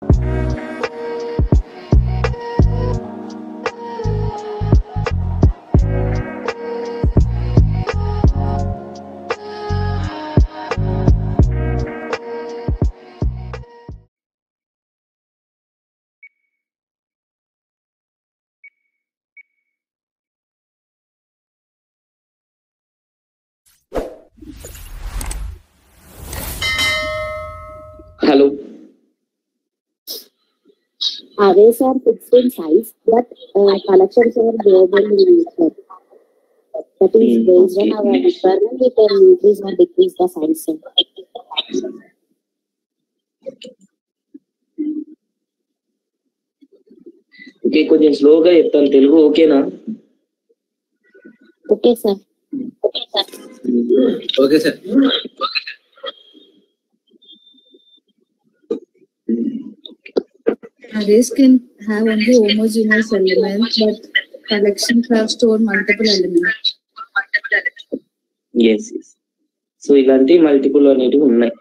Hello. Arrays are fixed in size, but collections are global in nature. That is based on our requirement, we can increase or decrease the size. Okay, కొంచెం స్లోగా చెప్తాను తెలుగు, ఓకేనా? Okay sir. Okay sir. Arrays can have only homogeneous elements, but collections have stored multiple elements. Yes. So ఇలాంటి multiple అనేటివి ఉన్నాయి.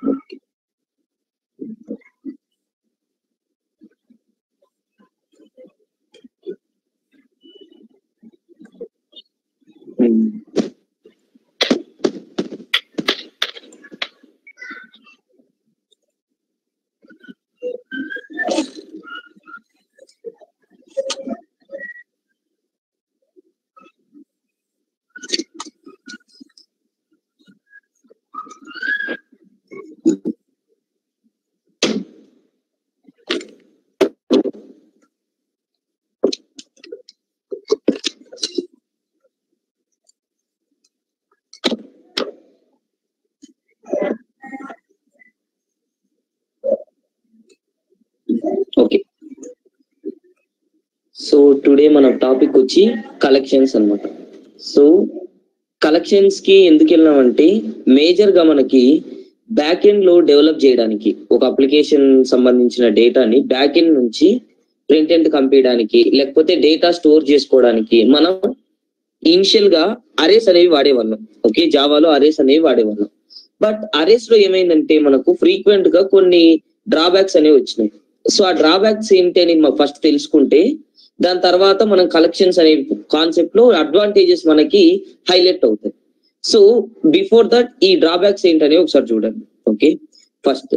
Okay, so today మన topic వచ్చి collections అన్నమాట. సో కలెక్షన్స్ కి ఎందుకు వెళ్ళినామంటే మేజర్ గా మనకి బ్యాక్ ఎండ్ లో డెవలప్ చేయడానికి, ఒక అప్లికేషన్ సంబంధించిన డేటాని బ్యాక్ ఎండ్ నుంచి ఫ్రంట్ ఎండ్ పంపించడానికి, లేకపోతే డేటా స్టోర్ చేసుకోవడానికి మనం ఇనిషియల్ గా అరేస్ అనేవి వాడేవాళ్ళం. ఓకే, జావాలో అరేస్ అనేవి వాడేవాళ్ళం. బట్ అరేస్ లో ఏమైందంటే మనకు ఫ్రీక్వెంట్ గా కొన్ని డ్రాబ్యాక్స్ అనేవి వచ్చినాయి. సో ఆ డ్రాబ్యాక్స్ ఏంటి అని ఫస్ట్ తెలుసుకుంటే దాని తర్వాత మనం కలెక్షన్స్ అనే కాన్సెప్ట్ లో అడ్వాంటేజెస్ మనకి హైలైట్ అవుతాయి. సో బిఫోర్ దట్ ఈ డ్రాబ్యాక్స్ ఏంటనే ఒకసారి చూడండి. Okay, first,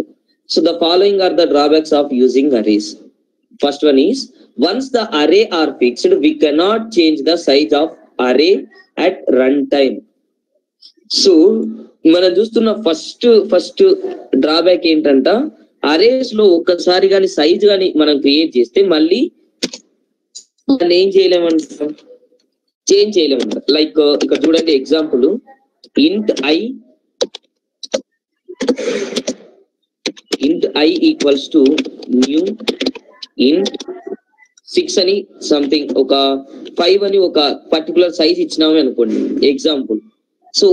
so the following are the drawbacks of using arrays. First one is, once the array are fixed we cannot change the size of array at run time. So మనం చూస్తున్న first drawback ఏంటంట, arrays లో ఒక్కసారి కానీ size కానీ మనం create చేస్తే మళ్ళీ దాన్ని ఏం చేయలేమంట, చేంజ్ చేయలేమంట. లైక్ ఇక్కడ చూడండి ఎగ్జాంపుల్, ఇంట్ ఐ ఈక్వల్స్ టు న్యూ ఇంట్ 6 అని సంథింగ్, ఒక 5 అని ఒక పర్టికులర్ సైజ్ ఇచ్చినామే అనుకోండి ఎగ్జాంపుల్. సో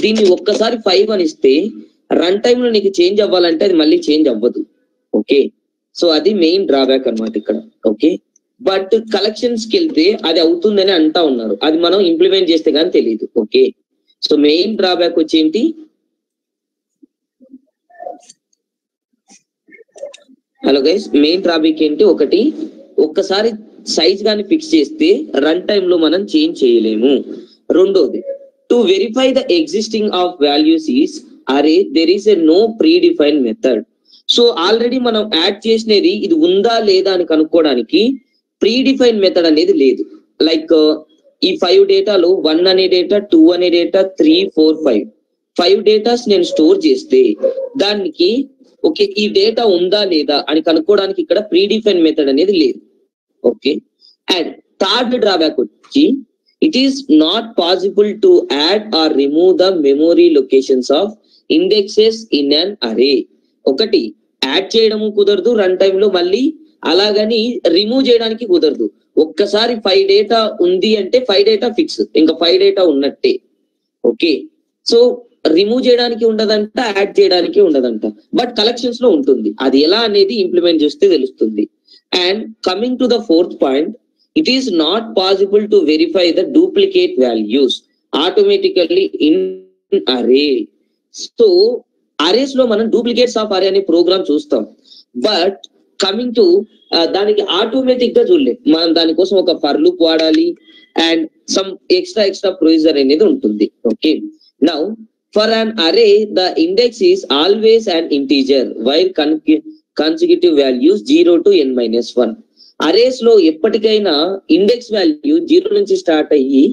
దీన్ని ఒక్కసారి 5 అని ఇస్తే రన్ టైమ్ లో నీకు చేంజ్ అవ్వాలంటే అది మళ్ళీ చేంజ్ అవ్వదు. ఓకే, సో అది మెయిన్ డ్రాబ్యాక్ అన్నమాట ఇక్కడ. ఓకే, బట్ కలెక్షన్స్ కి వెళ్తే అది అవుతుందని అంటా ఉన్నారు, అది మనం ఇంప్లిమెంట్ చేస్తే కానీ తెలియదు. ఓకే, సో మెయిన్ డ్రాబ్యాక్ వచ్చేంటి, హలో గైస్, మెయిన్ డ్రాబ్యాక్ ఏంటి, ఒకటి ఒక్కసారి సైజ్ గాని ఫిక్స్ చేస్తే రన్ టైమ్ లో మనం చేంజ్ చేయలేము. రెండోది, to verify the existing of values is array there is a no pre define method. So already మనం యాడ్ చేసినది ఇది ఉందా లేదా అని కనుక్కోవడానికి ప్రీ డిఫైన్ మెథడ్ అనేది లేదు. లైక్ ఈ 5 డేటాలో 1 అనే డేటా, 2 అనే డేటా, 3, 4, 5 డేటాస్ నేను స్టోర్ చేస్తే దానికి ఓకే ఈ డేటా ఉందా లేదా అని కనుక్కోవడానికి ఇక్కడ ప్రీ డిఫైన్ మెథడ్ అనేది లేదు. ఓకే, అండ్ థర్డ్ డ్రాబ్యాక్ వచ్చి, it is not possible to add or remove the memory locations of indexes in an array. ఒకటి యాడ్ చేయడము కుదరదు రన్ టైమ్ లో, మళ్ళీ అలాగని రిమూవ్ చేయడానికి కుదరదు. ఒక్కసారి 5 డేటా ఉంది అంటే 5 డేటా ఫిక్స్, ఇంకా 5 డేటా ఉన్నట్టే. ఓకే, సో రిమూవ్ చేయడానికి ఉండదంట, యాడ్ చేయడానికి ఉండదంట, బట్ కలెక్షన్స్ లో ఉంటుంది. అది ఎలా అనేది ఇంప్లిమెంట్ చేస్తే తెలుస్తుంది. And coming to the fourth point, it is not possible to verify the duplicate values automatically in అరే. సో అరేస్ లో మనం డూప్లికేట్స్ ఆఫ్ అరే అనే ప్రోగ్రామ్ చూస్తాం, బట్ కమింగ్ టు దానికి ఆటోమేటిక్ గా చూడలేదు, మనం దానికోసం ఒక ఫర్ లూప్ వాడాలి అండ్ సమ్ ఎక్స్ట్రా ప్రొసీజర్ అనేది ఉంటుంది. ఓకే, నౌ ఫర్ అన్ అరే the index is always an integer while consecutive values 0 to n-1. Arrays లో ఎప్పటికైనా ఇండెక్స్ వాల్యూ 0 నుంచి స్టార్ట్ అయ్యి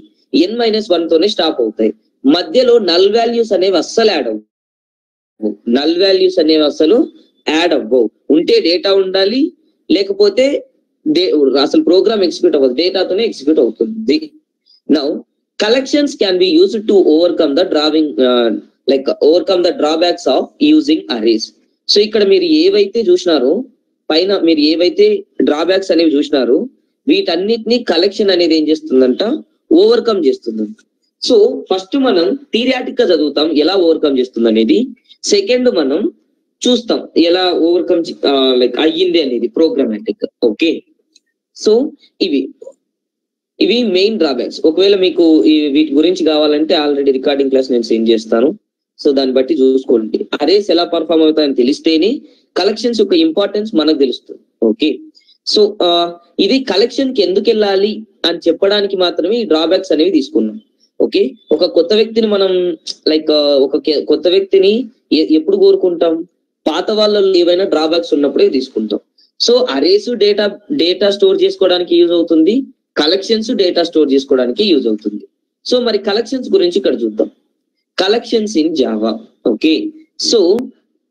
n-1 తోనే స్టాప్ అవుతాయి. మధ్యలో నల్ వాల్యూస్ అనేవి అస్సలు యాడ్ అవ్వవు. ఉంటే డేటా ఉండాలి, లేకపోతే అసలు ప్రోగ్రామ్ ఎగ్జిక్యూట్ అవ్వదు, డేటాతోనే ఎగ్జిక్యూట్ అవుతుంది. Now collections can be used to overcome the drawbacks of using arrays. So ఇక్కడ మీరు ఏవైతే చూసినారో, పైన మీరు ఏవైతే డ్రాబ్యాక్స్ అనేవి చూసినారో, వీటన్నిటిని కలెక్షన్ అనేది ఏం చేస్తుందంట, ఓవర్కమ్ చేస్తుందంట. సో ఫస్ట్ మనం థియరిటిక్ గా చదువుతాం ఎలా ఓవర్కమ్ చేస్తుంది అనేది, సెకండ్ మనం చూస్తాం ఎలా ఓవర్కమ్ అయ్యింది అనేది ప్రోగ్రామాటిక్. ఓకే, సో ఇవి మెయిన్ డ్రాబ్యాక్స్. ఒకవేళ మీకు వీటి గురించి కావాలంటే ఆల్రెడీ రికార్డింగ్ క్లాస్ నేను సెండ్ చేస్తాను, సో దాన్ని బట్టి చూసుకోండి. అరేస్ ఎలా పర్ఫామ్ అవుతాయని తెలిస్తేనే కలెక్షన్స్ యొక్క ఇంపార్టెన్స్ మనకు తెలుస్తుంది. ఓకే, సో ఇది కలెక్షన్ కి ఎందుకు వెళ్ళాలి అని చెప్పడానికి మాత్రమే ఈ డ్రాబ్యాక్స్ అనేవి తీసుకున్నాం. ఓకే, ఒక కొత్త వ్యక్తిని మనం కొత్త వ్యక్తిని ఎప్పుడు కోరుకుంటాం, పాత వాళ్ళలో ఏవైనా డ్రాబ్యాక్స్ ఉన్నప్పుడే తీసుకుంటాం. సో అరేస్ డేటా స్టోర్ చేసుకోవడానికి యూజ్ అవుతుంది, కలెక్షన్స్ డేటా స్టోర్ చేసుకోవడానికి యూజ్ అవుతుంది. సో మరి కలెక్షన్స్ గురించి ఇక్కడ చూద్దాం. Collections in Java. Okay, so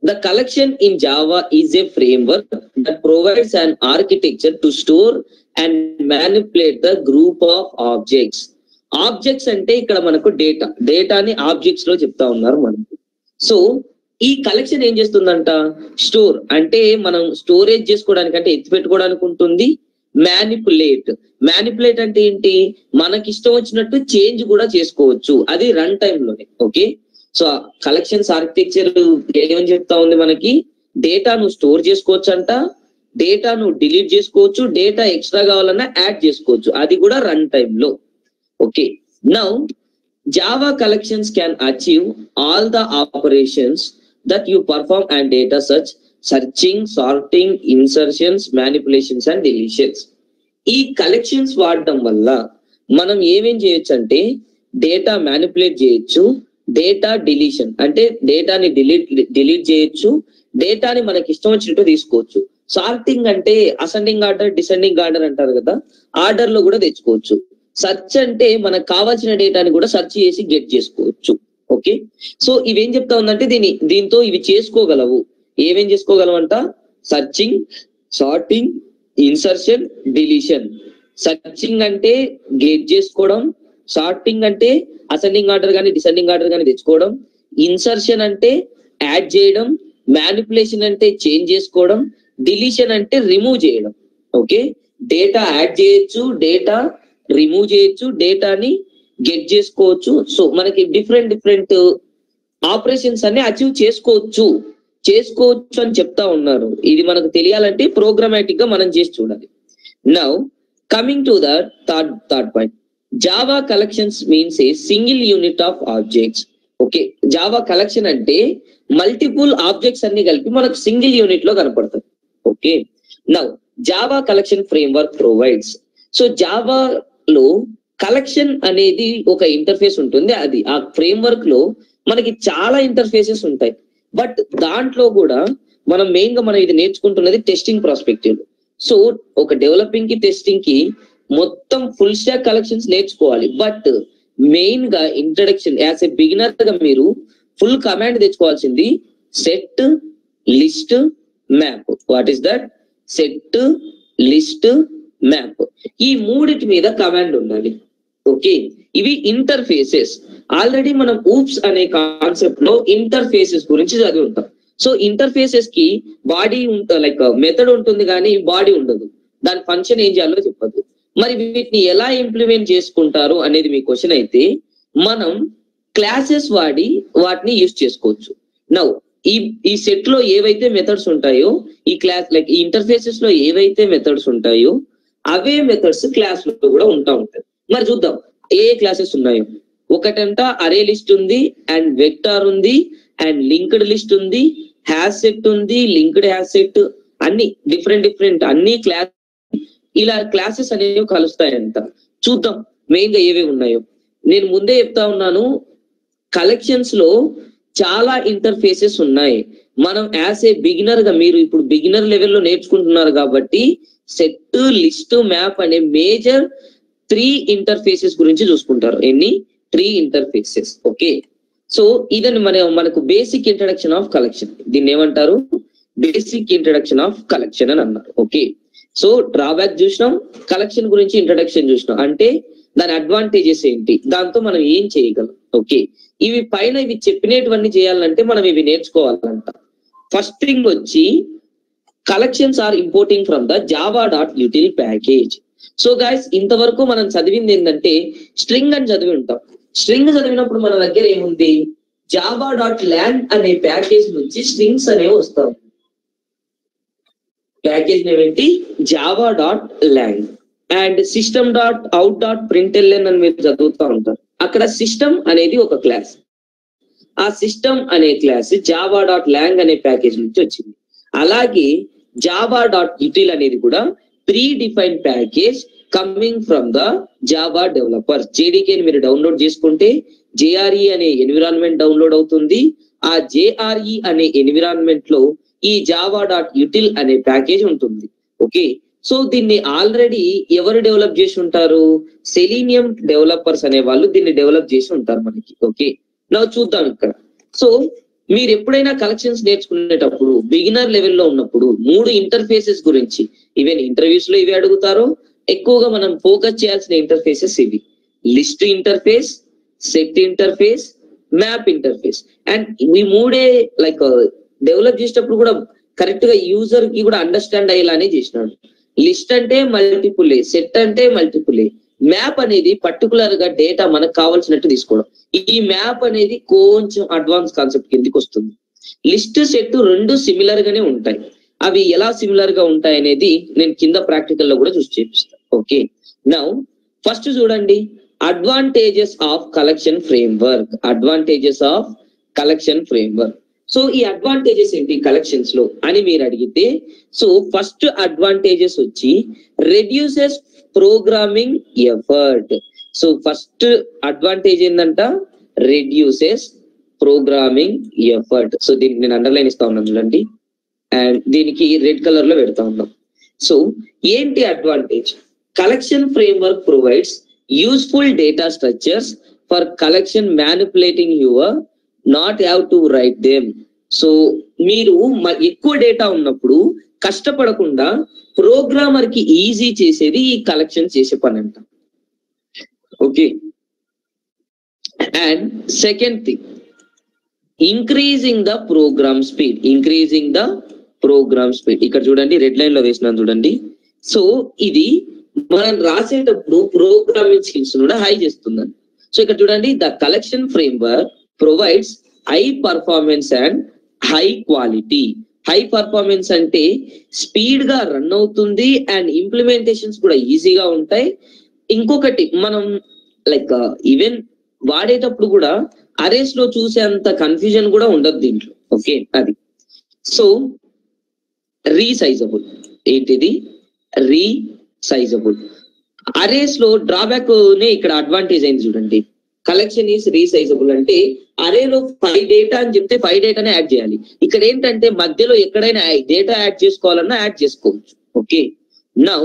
the collection in Java is a framework that provides an architecture to store and manipulate the group of objects. Objects అంటే ఇక్కడ మనకు డేటాని ఆబ్జెక్ట్స్ లో చెప్తా ఉన్నారు మనకు. సో ఈ కలెక్షన్ ఏం చేస్తుందంట, స్టోర్ అంటే మనం స్టోరేజ్ చేసుకోవడానికి అంటే ఎత్తి పెట్టుకోవడానికి ఉంటుంది. మ్యానిపులేట్ అంటే ఏంటి, మనకి ఇష్టం వచ్చినట్టు చేంజ్ కూడా చేసుకోవచ్చు, అది రన్ టైమ్ లోనే. ఓకే, సో కలెక్షన్స్ ఆర్కిటెక్చర్ ఏమని చెప్తా ఉంది మనకి, డేటాను స్టోర్ చేసుకోవచ్చు అంట, డేటాను డిలీట్ చేసుకోవచ్చు, డేటా ఎక్స్ట్రా కావాలన్నా యాడ్ చేసుకోవచ్చు, అది కూడా రన్ టైమ్ లో. Okay, now Java collections can achieve all the operations that you perform and data searching, sorting, insertions, manipulations and deletions. ఈ కలెక్షన్స్ వాడడం వల్ల మనం ఏమేం చేయొచ్చు అంటే, డేటా మ్యానిపులేట్ చేయొచ్చు, డేటా డిలీషన్ అంటే డేటాని డిలీట్ చేయొచ్చు, డేటాని మనకి ఇష్టం వచ్చినట్టు తీసుకోవచ్చు. సార్టింగ్ అంటే అసెండింగ్ ఆర్డర్, డిసెండింగ్ ఆర్డర్ అంటారు కదా, ఆర్డర్ లో కూడా తెచ్చుకోవచ్చు. సెర్చ్ అంటే మనకు కావాల్సిన డేటాని కూడా సెర్చ్ చేసి గెట్ చేసుకోవచ్చు. ఓకే, సో ఇవేం చెప్తా ఉందంటే దీంతో ఇవి చేసుకోగలవు. ఏమేం చేసుకోగలవంట, searching, sorting, insertion, deletion. Searching అంటే గెట్ చేసుకోవడం, సార్టింగ్ అంటే అసెండింగ్ ఆర్డర్ కానీ డిసెండింగ్ ఆర్డర్ కానీ తెచ్చుకోవడం, ఇన్సర్షన్ అంటే యాడ్ చేయడం, మ్యానిపులేషన్ అంటే చేంజ్ చేసుకోవడం, డిలీషన్ అంటే రిమూవ్ చేయడం. ఓకే, డేటా యాడ్ చేయొచ్చు, డేటా రిమూవ్ చేయొచ్చు, డేటాని గెట్ చేసుకోవచ్చు. సో మనకి డిఫరెంట్ ఆపరేషన్స్ అన్ని అచీవ్ చేసుకోవచ్చు అని చెప్తా ఉన్నారు. ఇది మనకు తెలియాలంటే ప్రోగ్రామాటిక్ గా మనం చేసి చూడాలి. Now coming to the third point, Java collections means a single unit of objects. Okay, Java collection అంటే మల్టిపుల్ ఆబ్జెక్ట్స్ అన్ని కలిపి మనకు సింగిల్ యూనిట్ లో కనపడతాయి. Okay, now Java collection framework provides. So జావాలో కలెక్షన్ అనేది ఒక ఇంటర్ఫేస్ ఉంటుంది. అది ఆ ఫ్రేమ్వర్క్ లో మనకి చాలా ఇంటర్ఫేసెస్ ఉంటాయి. బట్ దాంట్లో కూడా మనం మెయిన్ గా మనం ఇది నేర్చుకుంటున్నది టెస్టింగ్ పర్స్పెక్టివ్. సో ఒక డెవలపింగ్ కి టెస్టింగ్ కి మొత్తం ఫుల్ స్టాక్ కలెక్షన్స్ నేర్చుకోవాలి. బట్ మెయిన్ గా ఇంట్రడక్షన్ యాజ్ ఎ బిగినర్ గా మీరు ఫుల్ కమాండ్ తెచ్చుకోవాల్సింది set, list, map. What is that? Set, list, map. ఈ మూడిటి మీద కమాండ్ ఉండాలి. ఓకే, ఇవి ఇంటర్ఫేసెస్. ఆల్రెడీ మనం ఊప్స్ అనే కాన్సెప్ట్ లో ఇంటర్ఫేసెస్ గురించి చదివి ఉంటాం. సో ఇంటర్ఫేసెస్ కి బాడీ మెథడ్ ఉంటుంది కానీ బాడీ ఉండదు, దాని ఫంక్షన్ ఏం చేయాలో చెప్పదు. మరి వీటిని ఎలా ఇంప్లిమెంట్ చేసుకుంటారు అనేది మీ క్వశ్చన్ అయితే, మనం క్లాసెస్ వాడి వాటిని యూజ్ చేసుకోవచ్చు. నౌ ఈ సెట్ లో ఏవైతే మెథడ్స్ ఉంటాయో, ఈ ఈ ఇంటర్ఫేసెస్ లో ఏవైతే మెథడ్స్ ఉంటాయో అవే మెథడ్స్ క్లాస్ లో కూడా ఉంటాయి. మరి చూద్దాం ఏ క్లాసెస్ ఉన్నాయో. ఒకటంట అరే లిస్ట్ ఉంది, అండ్ వెక్టార్ ఉంది, అండ్ లింక్డ్ లిస్ట్ ఉంది, హ్యాష్ సెట్ ఉంది, లింక్డ్ హ్యాష్ సెట్, అన్ని డిఫరెంట్ అన్ని క్లాస్ ఇలా క్లాసెస్ అనేవి కలుస్తాయంట. చూద్దాం మెయిన్ గా ఏవేవి ఉన్నాయో. నేను ముందే చెప్తా ఉన్నాను, కలెక్షన్స్ లో చాలా ఇంటర్ఫేసెస్ ఉన్నాయి. మనం యాజ్ ఏ బిగినర్ గా, మీరు ఇప్పుడు బిగినర్ లెవెల్లో నేర్చుకుంటున్నారు కాబట్టి సెట్, లిస్ట్, మ్యాప్ అనే మేజర్ 3 ఇంటర్ఫేసెస్ గురించి చూసుకుంటారు. ఎన్ని? 3 ఇంటర్ఫేసెస్. ఓకే, సో ఇదని మనకు బేసిక్ ఇంట్రడక్షన్ ఆఫ్ కలెక్షన్. దీన్ని ఏమంటారు? బేసిక్ ఇంట్రడక్షన్ ఆఫ్ కలెక్షన్ అని అన్నారు. ఓకే, సో డ్రాబ్యాక్ చూసినాం, కలెక్షన్ గురించి ఇంట్రడక్షన్ చూసినాం. అంటే దాని అడ్వాంటేజెస్ ఏంటి, దాంతో మనం ఏం చేయగలం. ఓకే, ఇవి పైన ఇవి చెప్పినటువన్నీ చేయాలంటే మనం ఇవి నేర్చుకోవాలంట. ఫస్ట్ థింగ్ వచ్చి collections are importing from the java.util package. So guys, ఇంతవరకు మనం చదివింది ఏంటంటే స్ట్రింగ్ అని చదివి ఉంటాం. స్ట్రింగ్ చదివినప్పుడు మన దగ్గర ఏముంది? java.lang అనే ప్యాకేజ్ నుంచి స్ట్రింగ్స్ అనేవి వస్తాం. ప్యాకేజ్ ఏమిటి? java.lang అండ్ system.out.println అని మీరు చదువుతూ ఉంటారు. అక్కడ సిస్టమ్ అనేది ఒక క్లాస్. ఆ సిస్టమ్ అనే క్లాస్ java.lang అనే ప్యాకేజ్ నుంచి వచ్చింది. అలాగే java.util అనేది కూడా pre defined package coming from the Java developers. జేడీకేని మీరు డౌన్లోడ్ చేసుకుంటే JRE అనే ఎన్విరాన్మెంట్ డౌన్లోడ్ అవుతుంది. ఆ JRE అనే ఎన్విరాన్మెంట్ లో ఈ java.util అనే ప్యాకేజ్ ఉంటుంది. ఓకే, సో దీన్ని ఆల్రెడీ ఎవరు డెవలప్ చేసి ఉంటారు? సెలీనియం డెవలపర్స్ అనే వాళ్ళు దీన్ని డెవలప్ చేసి ఉంటారు మనకి. ఓకే, నా చూద్దాం ఇక్కడ. సో మీరు ఎప్పుడైనా కలెక్షన్స్ నేర్చుకునేటప్పుడు బిగినర్ లెవెల్లో ఉన్నప్పుడు 3 ఇంటర్ఫేసెస్ గురించి, ఈవెన్ ఇంటర్వ్యూస్ లో ఇవి అడుగుతారు. ఎక్కువగా మనం ఫోకస్ చేయాల్సిన ఇంటర్ఫేసెస్ ఇవి: list interface, set interface, map interface. And ఈ 3 లైక్ డెవలప్ చేసేటప్పుడు కూడా కరెక్ట్ గా యూజర్ కి కూడా అండర్స్టాండ్ అయ్యేలానే చేసినాడు. లిస్ట్ అంటే మల్టిపుల్, సెట్ అంటే మల్టిపుల్, మ్యాప్ అనేది పర్టికులర్ గా డేటా మనకు కావాల్సినట్టు తీసుకోవడం. ఈ మ్యాప్ అనేది కొంచెం అడ్వాన్స్ కాన్సెప్ట్ కిందకి వస్తుంది. లిస్ట్, సెట్ 2 సిమిలర్ గానే ఉంటాయి. అవి ఎలా సిమిలర్ గా ఉంటాయి అనేది నేను కింద ప్రాక్టికల్ లో కూడా చూసి చూపిస్తాను. ఓకే, నౌ ఫస్ట్ చూడండి, advantages of collection framework. Advantages of collection framework. So ఈ అడ్వాంటేజెస్ ఏంటి కలెక్షన్స్ లో అని మీరు అడిగితే, సో ఫస్ట్ అడ్వాంటేజెస్ వచ్చి reduces programming effort. So first advantage ఏంటంట? Reduces programming effort. సో దీనికి నేను అండర్లైన్ ఇస్తా ఉన్నాను చూడండి, అండ్ దీనికి రెడ్ కలర్ లో పెడతా ఉన్నాం. సో ఏంటి advantage? Collection framework provides useful data structures for collection manipulating your not have to write them. So మీరు ఎక్కువ డేటా ఉన్నప్పుడు కష్టపడకుండా ప్రోగ్రామర్ కి ఈజీ చేసేది ఈ కలెక్షన్ చేసే పని అంట. Okay, and second thing, increasing the program speed. Increasing the program speed ఇక్కడ చూడండి, రెడ్ లైన్ లో వేసినాను చూడండి. సో ఇది మనం రాసేటప్పుడు ప్రోగ్రామింగ్ స్కిల్స్ కూడా హై చేస్తుందని. సో ఇక్కడ చూడండి, the collection framework provides high performance and high quality. High performance అంటే స్పీడ్ గా రన్ అవుతుంది అండ్ ఇంప్లిమెంటేషన్స్ కూడా ఈజీగా ఉంటాయి. ఇంకొకటి, మనం లైక్ ఈవెన్ వాడేటప్పుడు కూడా అరేస్ లో చూసేంత కన్ఫ్యూజన్ కూడా ఉండదు దీంట్లో. ఓకే, అది. సో రీసైజబుల్. ఏంటిది? రీసైజబుల్. అరేస్ లో డ్రాబ్యాక్ నే ఇక్కడ అడ్వాంటేజ్ అయింది చూడండి. కలెక్షన్ ఈస్ రీసైజబుల్ అంటే అరేలో 5 డేటా అని చెప్తే 5 డేటానే యాడ్ చేయాలి. ఇక్కడ ఏంటంటే మధ్యలో ఎక్కడైనా డేటా యాడ్ చేసుకోవాలన్నా యాడ్ చేసుకోవచ్చు. Okay, now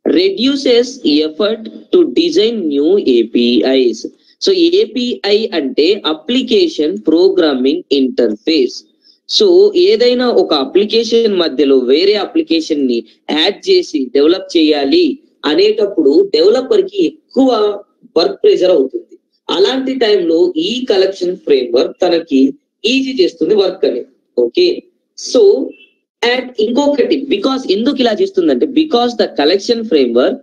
reduces effort to design new APIs. So API అంటే అప్లికేషన్ ప్రోగ్రామింగ్ ఇంటర్ఫేస్. సో ఏదైనా ఒక అప్లికేషన్ మధ్యలో వేరే అప్లికేషన్ ని యాడ్ చేసి డెవలప్ చేయాలి అనేటప్పుడు డెవలపర్ కి ఎక్కువ వర్క్ ప్రెషర్ అవుతుంది. అలాంటి టైంలో ఈ కలెక్షన్ ఫ్రేమ్వర్క్ తనకి ఈజీ చేస్తుంది వర్క్ అనేది. ఓకే, సో అండ్ ఇంకొకటి, బికాస్ ఎందుకు ఇలా చేస్తుందంటే because the collection framework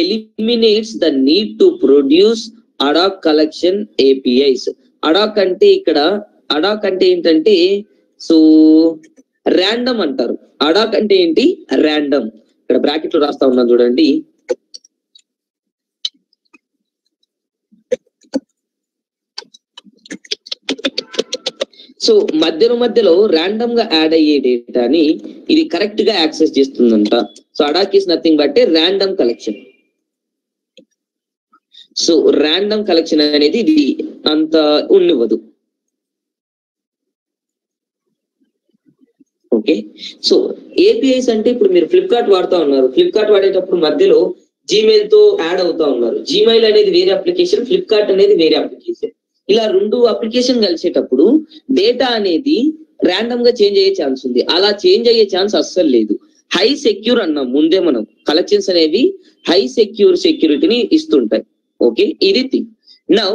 eliminates the need to produce ad hoc collection APIs. Ad hoc అంటే ఇక్కడ అడాక్ అంటే ఏంటంటే, సో ర్యాండమ్ అంటారు. అడాక్ అంటే ఏంటి? ర్యాండమ్. ఇక్కడ బ్రాకెట్ లో రాస్తా ఉన్నాను చూడండి. సో మధ్యలో ర్యాండమ్ గా యాడ్ అయ్యే డేటాని ఇది కరెక్ట్ గా యాక్సెస్ చేస్తుందంట. So ad hoc is nothing but A random collection. So random collection అనేది ఇది అంత ఉండవదు. ఓకే, సో ఏపీఐస్ అంటే ఇప్పుడు మీరు ఫ్లిప్కార్ట్ వాడుతూ ఉన్నారు. ఫ్లిప్కార్ట్ వాడేటప్పుడు మధ్యలో జీమెయిల్ తో యాడ్ అవుతా ఉన్నారు. జీమెయిల్ అనేది వేరే అప్లికేషన్, ఫ్లిప్కార్ట్ అనేది వేరే అప్లికేషన్. ఇలా రెండు అప్లికేషన్ కలిసేటప్పుడు డేటా అనేది ర్యాండమ్ గా చేంజ్ అయ్యే ఛాన్స్ ఉంది. అలా చేంజ్ అయ్యే ఛాన్స్ అస్సలు లేదు. హై సెక్యూర్ అన్నాం ముందే మనం. కలెక్షన్స్ అనేవి హై సెక్యూరిటీని ఇస్తుంటాయి. ఓకే, ఇది thing. Now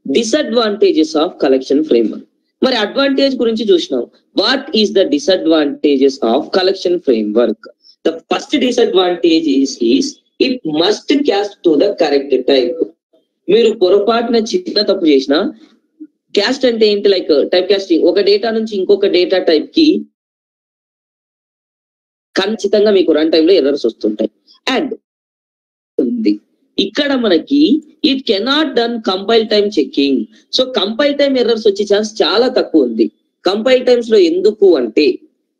disadvantages of collection framework. మరి అడ్వాంటేజ్ గురించి చూసినాం. What is the disadvantages of collection framework? The first disadvantage is it must caste to the correct type. మీరు పొరపాటున చిన్న తప్పు చేసిన, క్యాస్ట్ అంటే ఏంటి, లైక్ టైప్ కాస్టింగ్, ఒక డేటా నుంచి ఇంకొక డేటా టైప్ కి ఖచ్చితంగా మీకు రన్ టైమ్ లో ఎర్రర్స్ వస్తుంటాయి. అండ్ ఉంది ఇక్కడ మనకి it cannot done compile time checking. So compile time errors వచ్చే ఛాన్స్ చాలా తక్కువ ఉంది. కంపైల్ టైమ్స్ లో ఎందుకు అంటే,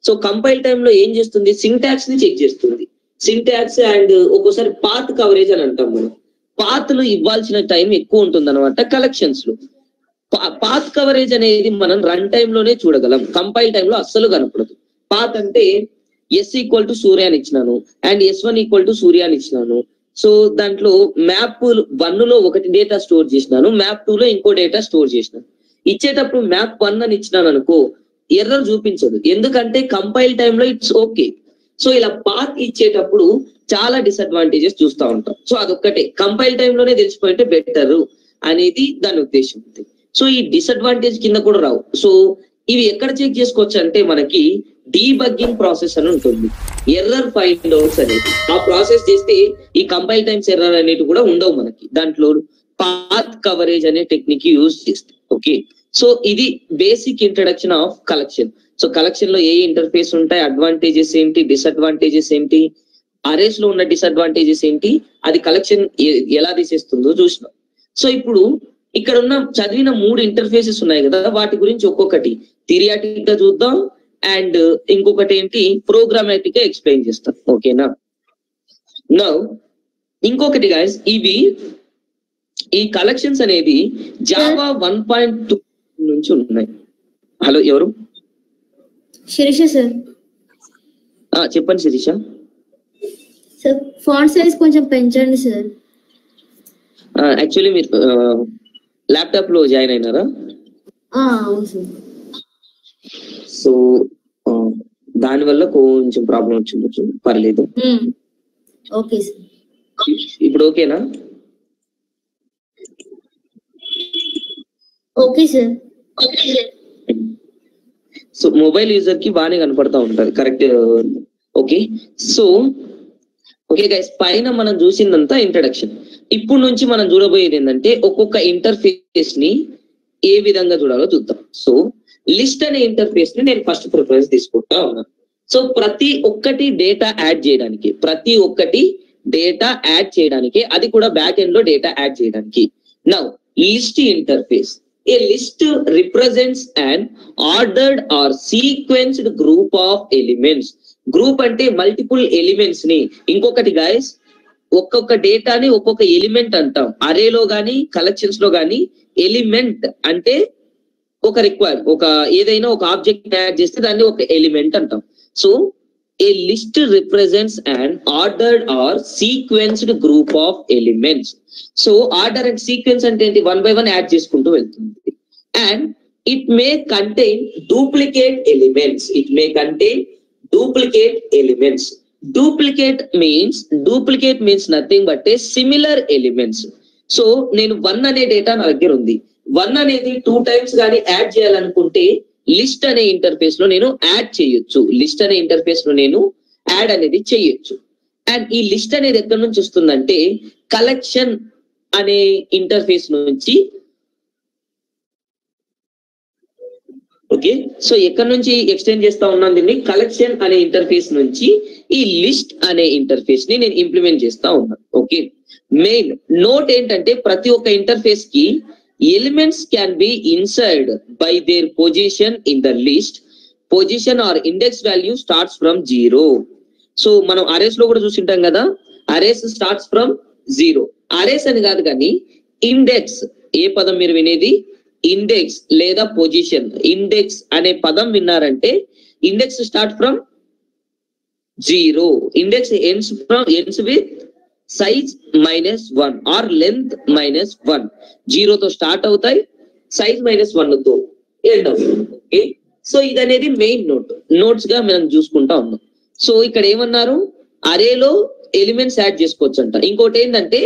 సో కంపైల్ టైమ్ లో ఏం చేస్తుంది, సింటాక్స్ ని చెక్ చేస్తుంది. సింటాక్స్ అండ్ ఒక్కోసారి పాత్ కవరేజ్ అని అంటాం మనం. పాత్లు ఇవ్వాల్సిన టైం ఎక్కువ ఉంటుంది అనమాట కలెక్షన్స్ లో. పాత్ కవరేజ్ అనేది మనం రన్ టైమ్ లోనే చూడగలం, కంపైల్ టైమ్ లో అస్సలు కనపడదు. పాత్ అంటే ఎస్ ఈక్వల్ టు సూర్య అని ఇచ్చినాను అండ్ S1 ఈక్వల్ టు సూర్య అని ఇచ్చినాను. సో దాంట్లో మ్యాప్ 1 లో ఒకటి డేటా స్టోర్ చేసినాను, మ్యాప్ 2 లో ఇంకో డేటా స్టోర్ చేసినాను. ఇచ్చేటప్పుడు మ్యాప్ 1 అని ఇచ్చినాను అనుకో, ఎర్రర్ చూపించదు, ఎందుకంటే కంపైల్ టైమ్ లో ఇట్స్ ఓకే. సో ఇలా పాత్ ఇచ్చేటప్పుడు చాలా డిసడ్వాంటేజెస్ చూస్తూ ఉంటాం. సో అదొక్కటే, కంపైల్ టైమ్ లోనే తెలిసిపోయింటే బెటర్ అనేది దాని ఉద్దేశం. సో ఈ డిసడ్వాంటేజ్ కింద కూడా రావు. సో ఇవి ఎక్కడ చెక్ చేసుకోవచ్చు అంటే మనకి డీబగ్గింగ్ ప్రాసెస్ అని ఉంటుంది, ఎర్రర్ ఫైండ్ అవుట్స్ అనేది. ఆ ప్రాసెస్ చేస్తే ఈ కంపైల్ టైమ్స్ ఎర్రర్ అనేవి కూడా ఉండవు మనకి. దాంట్లో పాత్ కవరేజ్ అనే టెక్నిక్ యూజ్ చేస్తాం. ఓకే, సో ఇది basic introduction of collection. So collection లో ఏ ఇంటర్ఫేస్ ఉంటాయి, అడ్వాంటేజెస్ ఏంటి, డిసడ్వాంటేజెస్ ఏంటి, అరేస్ లో ఉన్న డిసడ్వాంటేజెస్ ఏంటి, అది కలెక్షన్ ఎలా తీసేస్తుందో చూసినాం. సో ఇప్పుడు ఇక్కడ ఉన్న చదివిన 3 ఇంటర్ఫేసెస్ ఉన్నాయి కదా, వాటి గురించి ఒక్కొక్కటి థియరిటిక్ గా చూద్దాం అండ్ ఇంకొకటి ఏంటి ప్రోగ్రామాటిక్ గా ఎక్స్ప్లెయిన్ చేస్తాం. ఓకేనా? నౌ ఇంకొకటి గైస్, ఇవి ఈ కలెక్షన్స్ అనేది జావా 1.2 నుంచి ఉన్నాయి. హలో, ఎవరు? శిరీష సార్. చెప్పండి శిరీష. సార్ ఫాంట్ సైజ్ కొంచెం పెంచండి సార్. యాక్చువల్లీ మీరు ల్యాప్టాప్ లో జాయిన్ అయినారా? అవును సార్. సో దానివల్ల కొంచెం ప్రాబ్లం వచ్చిండొచ్చు, పర్లేదు. Okay sir. ఇప్పుడు ఓకేనా? Okay sir. So mobile user కి బాగానే కనపడతా ఉంటది, correct. Okay, so okay guys, పైన మనం చూసిందంతా ఇంట్రడక్షన్. ఇప్పుడు నుంచి మనం చూడబోయేది ఏంటంటే ఒక్కొక్క ఇంటర్ఫేస్ ని ఏ విధంగా చూడాలో చూద్దాం. సో లిస్ట్ అనే ఇంటర్ఫేస్ ని నేను ఫస్ట్ ప్రిఫరెన్స్ తీసుకుంటా ఉన్నాను. సో ప్రతి ఒక్కటి డేటా యాడ్ చేయడానికి, అది కూడా బ్యాక్ ఎండ్ లో డేటా యాడ్ చేయడానికి. Now list interface, a list represents and ordered or sequenced group of elements. Group అంటే మల్టిపుల్ ఎలిమెంట్స్ ని. ఇంకొకటి గైస్, ఒక్కొక్క డేటాని ఒక్కొక్క ఎలిమెంట్ అంటాం. అరేలో గానీ కలెక్షన్స్ లో గానీ ఎలిమెంట్ అంటే ఒక ఏదైనా ఒక ఆబ్జెక్ట్ యాడ్ చేస్తే దాన్ని ఒక ఎలిమెంట్ అంటాం. So a list represents and ordered or sequenced group of elements. So order and sequence అంటే ఏంటి, 1 by 1 యాడ్ చేసుకుంటూ వెళ్తుంది. And it may contain duplicate elements. Duplicate means nothing but a similar elements. So నేను 1 అనే data నా దగ్గర ఉంది. 1 అనేది 2 times కానీ యాడ్ చేయాలనుకుంటే లిస్ట్ అనే ఇంటర్ఫేస్ లో నేను యాడ్ చేయొచ్చు. అండ్ ఈ లిస్ట్ అనేది ఎక్కడి నుంచి వస్తుందంటే కలెక్షన్ అనే ఇంటర్ఫేస్ నుంచి. ఓకే, సో ఎక్కడి నుంచి ఎక్స్టెండ్ చేస్తా ఉన్నాను దీన్ని, కలెక్షన్ అనే ఇంటర్ఫేస్ నుంచి ఈ లిస్ట్ అనే ఇంటర్ఫేస్ ని నేను ఇంప్లిమెంట్ చేస్తా ఉన్నాను. ఓకే, మెయిన్ నోట్ ఏంటంటే ప్రతి ఒక్క ఇంటర్ఫేస్ కి elements can be inserted by their position in the list. Position or index value starts from 0. So మనం అరేస్ లో కూడా చూసింటాం కదా, అరేస్ స్టార్ట్స్ ఫ్రమ్ 0. అరేస్ అని కాదు కానీ ఇండెక్స్, ఏ పదం మీరు వినేది, ఇండెక్స్ లేదా పొజిషన్. ఇండెక్స్ అనే పదం విన్నారంటే index start from 0. Index ends with size -1 or length -1. 0 తో స్టార్ట్ అవుతాయి, సైజ్ -1 తో ఎండ్ అవుతాయి. ఓకే, సో ఇది అనేది మెయిన్ నోట్స్ గా మనం చూసుకుంటా ఉన్నాం. సో ఇక్కడ ఏమన్నారు, అరేలో ఎలిమెంట్స్ యాడ్ చేసుకోవచ్చు అంట. ఇంకోటి ఏంటంటే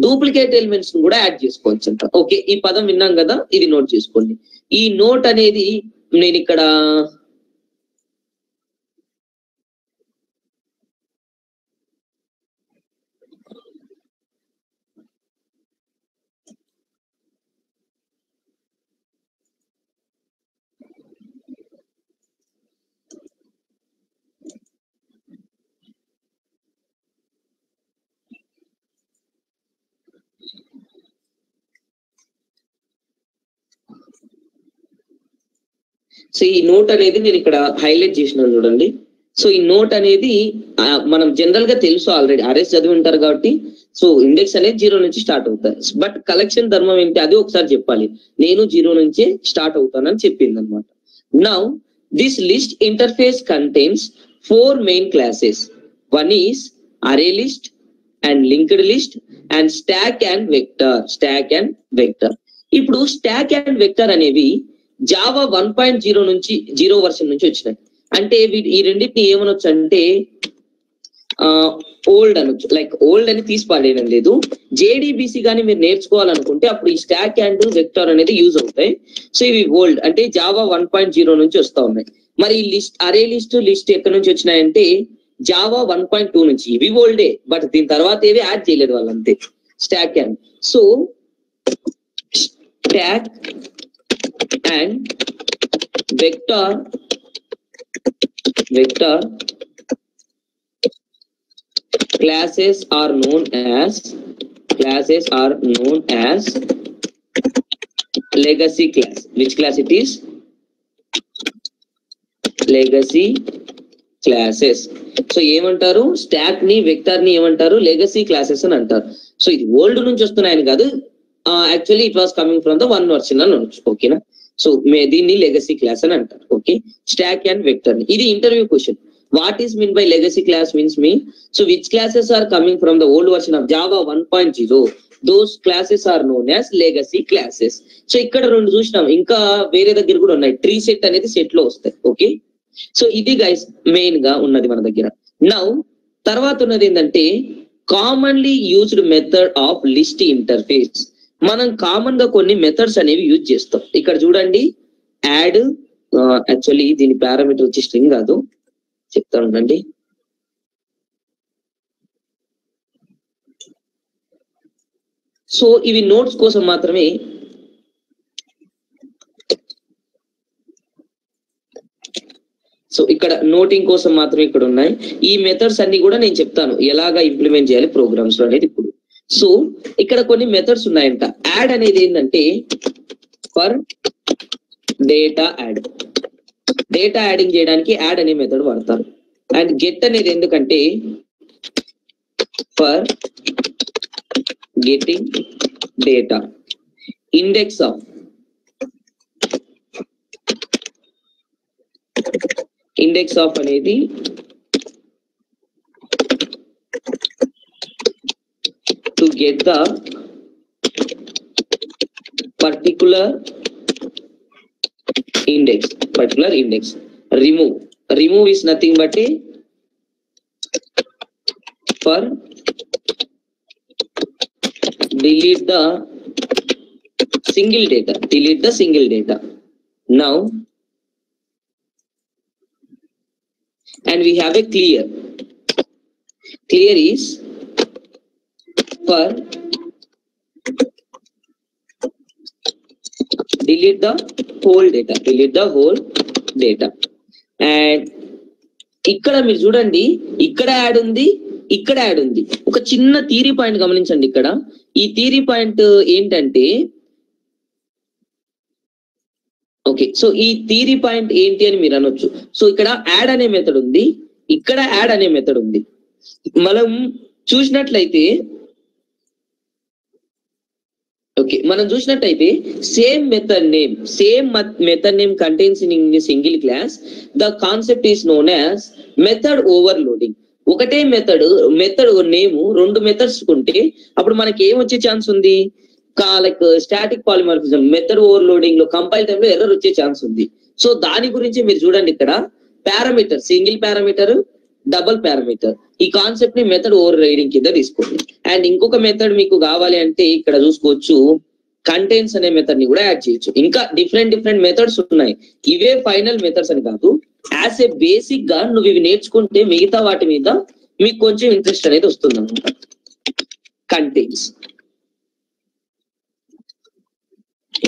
డూప్లికేట్ ఎలిమెంట్స్ కూడా యాడ్ చేసుకోవచ్చు అంట. ఓకే, ఈ పదం విన్నాం కదా, ఇది నోట్ చేసుకోండి. ఈ నోట్ అనేది నేను ఇక్కడ సో ఈ నోట్ అనేది నేను ఇక్కడ హైలైట్ చేసినాను చూడండి. సో ఈ నోట్ అనేది మనం జనరల్ గా తెలుసు, ఆల్రెడీ అరేస్ చదివి ఉంటారు కాబట్టి. సో ఇండెక్స్ అనేది 0 నుంచి స్టార్ట్ అవుతాయి. బట్ కలెక్షన్ ధర్మం ఏంటి అది ఒకసారి చెప్పాలి. నేను 0 నుంచే స్టార్ట్ అవుతానని చెప్పింది అనమాట. Now this list interface contains 4 main classes. One is అరే list and linked list and stock and vector. ఇప్పుడు స్టాక్ అండ్ వెక్టర్ అనేవి జావా 1.0 నుంచి 0 వర్షన్ నుంచి వచ్చినాయి. అంటే ఈ రెండింటిని ఏమనొచ్చు అంటే ఓల్డ్ అనొచ్చు. లైక్ ఓల్డ్ అని తీసి పాడేయడం లేదు. JDBC కానీ మీరు నేర్చుకోవాలనుకుంటే అప్పుడు ఈ స్టాక్ అండ్ వెక్టర్ అనేది యూజ్ అవుతాయి. సో ఇవి ఓల్డ్ అంటే జావా 1.0 నుంచి వస్తా ఉన్నాయి. మరి ఈ లిస్ట్, అరే లిస్ట్ ఎక్కడి నుంచి వచ్చినాయంటే జావా 1.2 నుంచి. ఇవి ఓల్డే, బట్ దీని తర్వాత ఏవి యాడ్ చేయలేదు వాళ్ళంతే. Stack and, so stack and vector classes are known as legacy class. Which class it is? Legacy classes. So ఏమంటారు, స్టాక్ ని వెక్టర్ ని ఏమంటారు, లెగసీ క్లాసెస్ అని అంటారు. సో ఇది ఓల్డ్ నుంచి వస్తున్నాయని కాదు, actually it was coming from the 1 version అని అనొచ్చు. ఓకేనా, సో దీన్ని లెగసీ క్లాస్ అని అంటారు. Okay, stack and vector. ఇది interview question. What is mean by legacy class means so which classes are coming from the old version of Java 1.0, those classes are known as legacy classes. So ఇక్కడ 2 చూసినాం, ఇంకా వేరే దగ్గర కూడా ఉన్నాయి. Tree set అనేది set లో వస్తాయి. ఓకే, సో ఇది గైస్ మెయిన్ గా ఉన్నది మన దగ్గర. నౌ తర్వాత ఉన్నది ఏంటంటే commonly used method of list interface. మనం కామన్ గా కొన్ని మెథడ్స్ అనేవి యూజ్ చేస్తాం. ఇక్కడ చూడండి, యాడ్, యాక్చువల్లీ దీని పారామీటర్ వచ్చి స్ట్రింగ్ కాదు, చెప్తా ఉండండి. సో ఇవి నోట్స్ కోసం మాత్రమే. సో ఇక్కడ నోటింగ్ కోసం మాత్రమే ఇక్కడ ఉన్నాయి. ఈ మెథడ్స్ అన్ని కూడా నేను చెప్తాను ఎలాగా ఇంప్లిమెంట్ చేయాలి ప్రోగ్రామ్స్ లో అనేది ఇప్పుడు. సో ఇక్కడ కొన్ని మెథడ్స్ ఉన్నాయంట. యాడ్ అనేది ఏంటంటే for data add, data adding చేయడానికి యాడ్ అనే మెథడ్ వాడతారు. అండ్ గెట్ అనేది ఎందుకంటే for getting data. Index of అనేది to get the particular index. Remove is nothing but a for delete the single data. Now and we have a clear is for delete the whole data. And ఇక్కడ మీరు చూడండి, ఇక్కడ add ఉంది, ఇక్కడ add ఉంది. ఒక చిన్న థియరీ పాయింట్ గమనించండి. ఇక్కడ ఈ థియరీ పాయింట్ ఏంటంటే ఓకే, సో ఈ థియరీ పాయింట్ ఏంటి అని మీరు అనొచ్చు. సో ఇక్కడ యాడ్ అనే మెథడ్ ఉంది, ఇక్కడ యాడ్ అనే మెథడ్ ఉంది. మనం చూసినట్లయితే same method name contains in single class. The concept is known as method overloading. ఒకటే మెథడ్ నేమ్ రెండు మెథడ్స్ ఉంటే అప్పుడు మనకి ఏం వచ్చే ఛాన్స్ ఉంది, like static polymorphism method overloading లో కంపైల్ టైమ్ లో ఎర్రర్ వచ్చే ఛాన్స్ ఉంది. సో దాని గురించి మీరు చూడండి, ఇక్కడ parameter, single parameter, double parameter, ఈ కాన్సెప్ట్ ని మెథడ్ ఓవర్ రైడింగ్ కింద తీసుకోండి. అండ్ ఇంకొక మెథడ్ మీకు కావాలి అంటే ఇక్కడ చూసుకోవచ్చు, కంటైన్స్ అనే మెథడ్ ని కూడా యాడ్ చేయొచ్చు. ఇంకా డిఫరెంట్ మెథడ్స్ ఉన్నాయి. ఇవే ఫైనల్ మెథడ్స్ అని కాదు, యాజ్ ఏ బేసిక్ గా నువ్వు ఇవి నేర్చుకుంటే మిగతా వాటి మీద మీకు కొంచెం ఇంట్రెస్ట్ అనేది వస్తుంది అనమాట. Contains,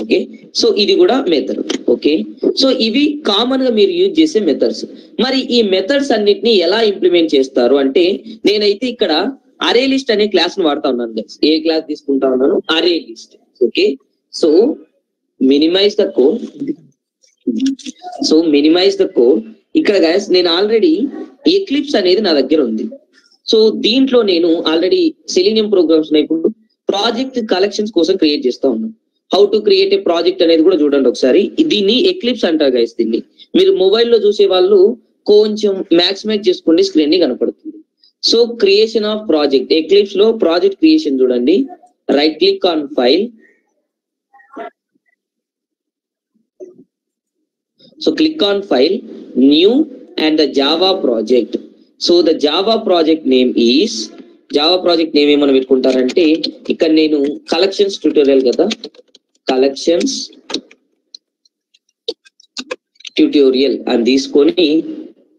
okay. సో ఇది కూడా మెథడ్. ఓకే, సో ఇవి కామన్ గా మీరు యూజ్ చేసే మెథడ్స్. మరి ఈ మెథడ్స్ అన్నిటిని ఎలా ఇంప్లిమెంట్ చేస్తారు అంటే, నేనైతే ఇక్కడ అరే లిస్ట్ అనే క్లాస్ ను వాడుతా ఉన్నాను గైస్. ఏ క్లాస్ తీసుకుంటా ఉన్నాను? Array list. Okay, so minimize the code. ఇక్కడ గైస్ నేను ఆల్రెడీ ఎక్లిప్స్ అనేది నా దగ్గర ఉంది. సో దీంట్లో నేను ఆల్రెడీ సెలీనియం ప్రోగ్రామ్స్ ఇప్పుడు ప్రాజెక్ట్ కలెక్షన్స్ కోసం క్రియేట్ చేస్తా ఉన్నాను. How to create a project అనేది కూడా చూడండి ఒకసారి. దీన్ని ఎక్లిప్స్ అంటారు గైస్. దీన్ని మీరు మొబైల్లో చూసే వాళ్ళు కొంచెం మ్యాక్సిమైజ్ చేసుకోండి, స్క్రీన్ ని కనపడుతుంది. So creation of project, eclipse లో ప్రాజెక్ట్ క్రియేషన్ చూడండి. Right click on file, so click on file, new and the Java project. So the Java project name ఏమని పెట్టుకుంటారంటే, ఇక్కడ నేను కలెక్షన్స్ ట్యూటోరియల్ కదా, కలెక్షన్స్ ట్యూటోరియల్ అని తీసుకొని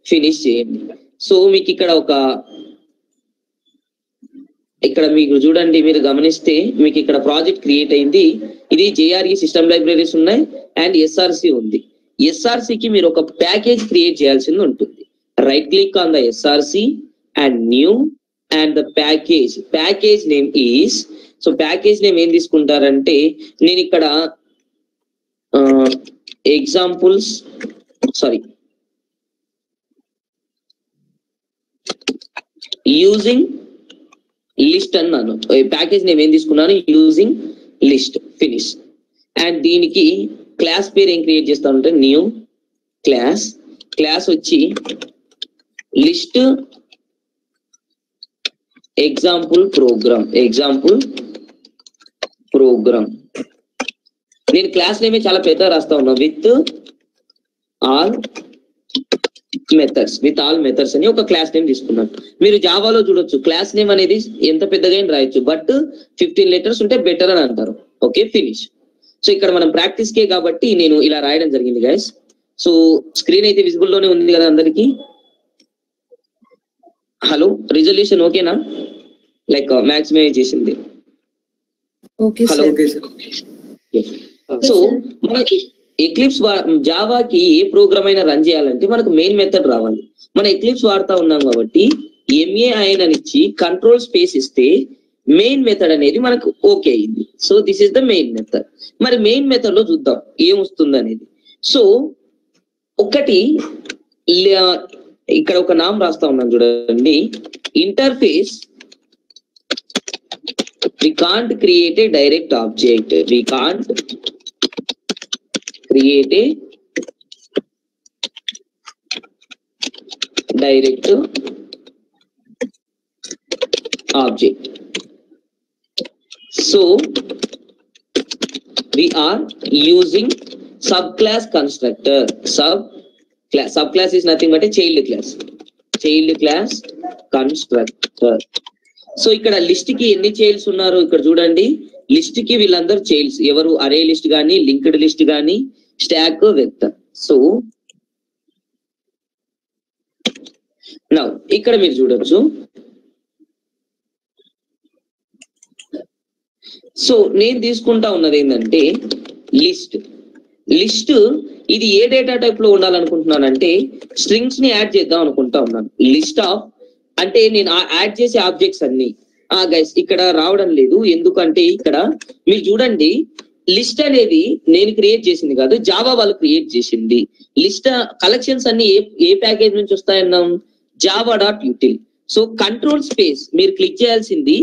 ఫినిష్ చేయండి. సో మీకు ఇక్కడ మీకు చూడండి, మీరు గమనిస్తే మీకు ఇక్కడ ప్రాజెక్ట్ క్రియేట్ అయింది. ఇది JRE సిస్టమ్ లైబ్రరీస్ ఉన్నాయి అండ్ SRC ఉంది. SRC కి మీరు ఒక ప్యాకేజ్ క్రియేట్ చేయాల్సింది ఉంటుంది. Right click on the SRC and new and the package name is, so package name ఏం తీసుకుంటారంటే, నేను ఇక్కడ యూజింగ్ లిస్ట్ అన్నాను. ప్యాకేజ్ నేమ్ ఏం తీసుకున్నాను? Using list. ఫినిష్. అండ్ దీనికి క్లాస్ పేరు ఏం క్రియేట్ చేస్తానంటే, న్యూ క్లాస్ వచ్చి లిస్ట్ ఎగ్జాంపుల్ ప్రోగ్రామ్. నేను క్లాస్ నేమే చాలా పెద్ద రాస్తా ఉన్నా, విత్ ఆల్ మెథడ్స్ అని ఒక క్లాస్ నేమ్ తీసుకున్నాను. మీరు జావాలో చూడొచ్చు, క్లాస్ నేమ్ అనేది ఎంత పెద్దగా రాయొచ్చు, బట్ 15 లెటర్స్ ఉంటే బెటర్ అని అంటారు. Okay, finish. సో ఇక్కడ మనం ప్రాక్టీస్ కే కాబట్టి నేను ఇలా రాయడం జరిగింది గైస్. సో స్క్రీన్ అయితే విజిబుల్ లోనే ఉంది కదా అందరికి? హలో, రిజల్యూషన్ ఓకేనా? లైక్ మాక్సిమైజ్ చేసింది. హలో, సో మనకి ఎక్లిప్స్ జావాకి ఏ ప్రోగ్రామ్ అయినా రన్ చేయాలంటే మనకు మెయిన్ మెథడ్ రావాలి. మన ఎక్లిప్స్ వాడుతా ఉన్నాం కాబట్టి MAIN అని ఇచ్చి కంట్రోల్ స్పేస్ ఇస్తే మెయిన్ మెథడ్ అనేది మనకు ఓకే అయింది. So this is the main method. మరి మెయిన్ మెథడ్ లో చూద్దాం ఏం వస్తుంది అనేది. సో ఒకటి ఇక్కడ ఒక నామ్ రాస్తా ఉన్నాను చూడండి, interface. We can't create a direct object. So we are using subclass constructor. Subclass is nothing but a child class constructor. So ఇక్కడ లిస్ట్ కి ఎన్ని చైల్డ్స్ ఉన్నారు ఇక్కడ చూడండి. లిస్ట్ కి వీళ్ళందరూ చైల్డ్స్ ఎవరు? అరే లిస్ట్ గానీ, లింక్డ్ లిస్ట్ గానీ, స్టాక్, వెక్టర్. సో నౌ ఇక్కడ మీరు చూడొచ్చు. సో నేను తీసుకుంటా ఉన్నది ఏంటంటే లిస్ట్. ఇది ఏ డేటా టైప్ లో ఉండాలనుకుంటున్నానంటే స్ట్రింగ్స్ ని యాడ్ చేద్దాం అనుకుంటా ఉన్నాను. లిస్ట్ ఆఫ్ అంటే నేను యాడ్ చేసే ఆబ్జెక్ట్స్ అన్ని గైస్ ఇక్కడ రావడం లేదు. ఎందుకంటే ఇక్కడ మీరు చూడండి, లిస్ట్ అనేది నేను క్రియేట్ చేసింది కాదు, జావా వాళ్ళు క్రియేట్ చేసింది. లిస్ట్ కలెక్షన్స్ అన్ని ఏ ప్యాకేజ్ నుంచి వస్తాయన్నాం, Java dot util. So control space మీరు క్లిక్ చేయాల్సింది,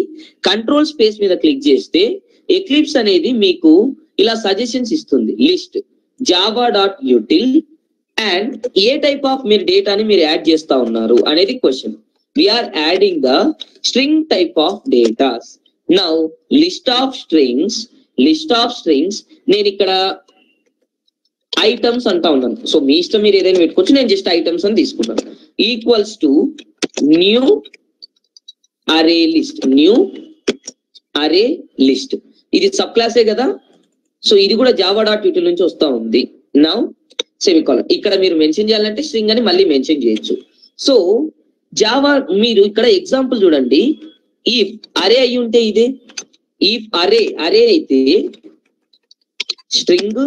కంట్రోల్ స్పేస్ మీద క్లిక్ చేస్తే ఎక్లిప్స్ అనేది మీకు ఇలా సజెషన్స్ ఇస్తుంది. List Java dot util and ఏ టైప్ ఆఫ్ మీరు డేటాని మీరు యాడ్ చేస్తా ఉన్నారు అనేది question. We're adding the string type of datas. Now list of strings నేను ఇక్కడ ఐటమ్స్ అంటా ఉన్నాను. సో మీ ఇష్టం, మీరు ఏదైనా పెట్టుకోవచ్చు, నేను జస్ట్ ఐటమ్స్ అని తీసుకుంటాను. ఈక్వల్స్ టు న్యూ అరే లిస్ట్. ఇది సబ్ క్లాసే కదా, సో ఇది కూడా జావా డాట్ యూటిల్ నుంచి వస్తా ఉంది. Now semicolon. ఇక్కడ మీరు మెన్షన్ చేయాలంటే స్ట్రింగ్ అని మళ్ళీ మెన్షన్ చేయొచ్చు. సో జావా మీరు ఇక్కడ ఎగ్జాంపుల్ చూడండి. ఇఫ్ అరే అయి ఉంటే ఇదే, ఇఫ్ అరే అయితే స్ట్రింగ్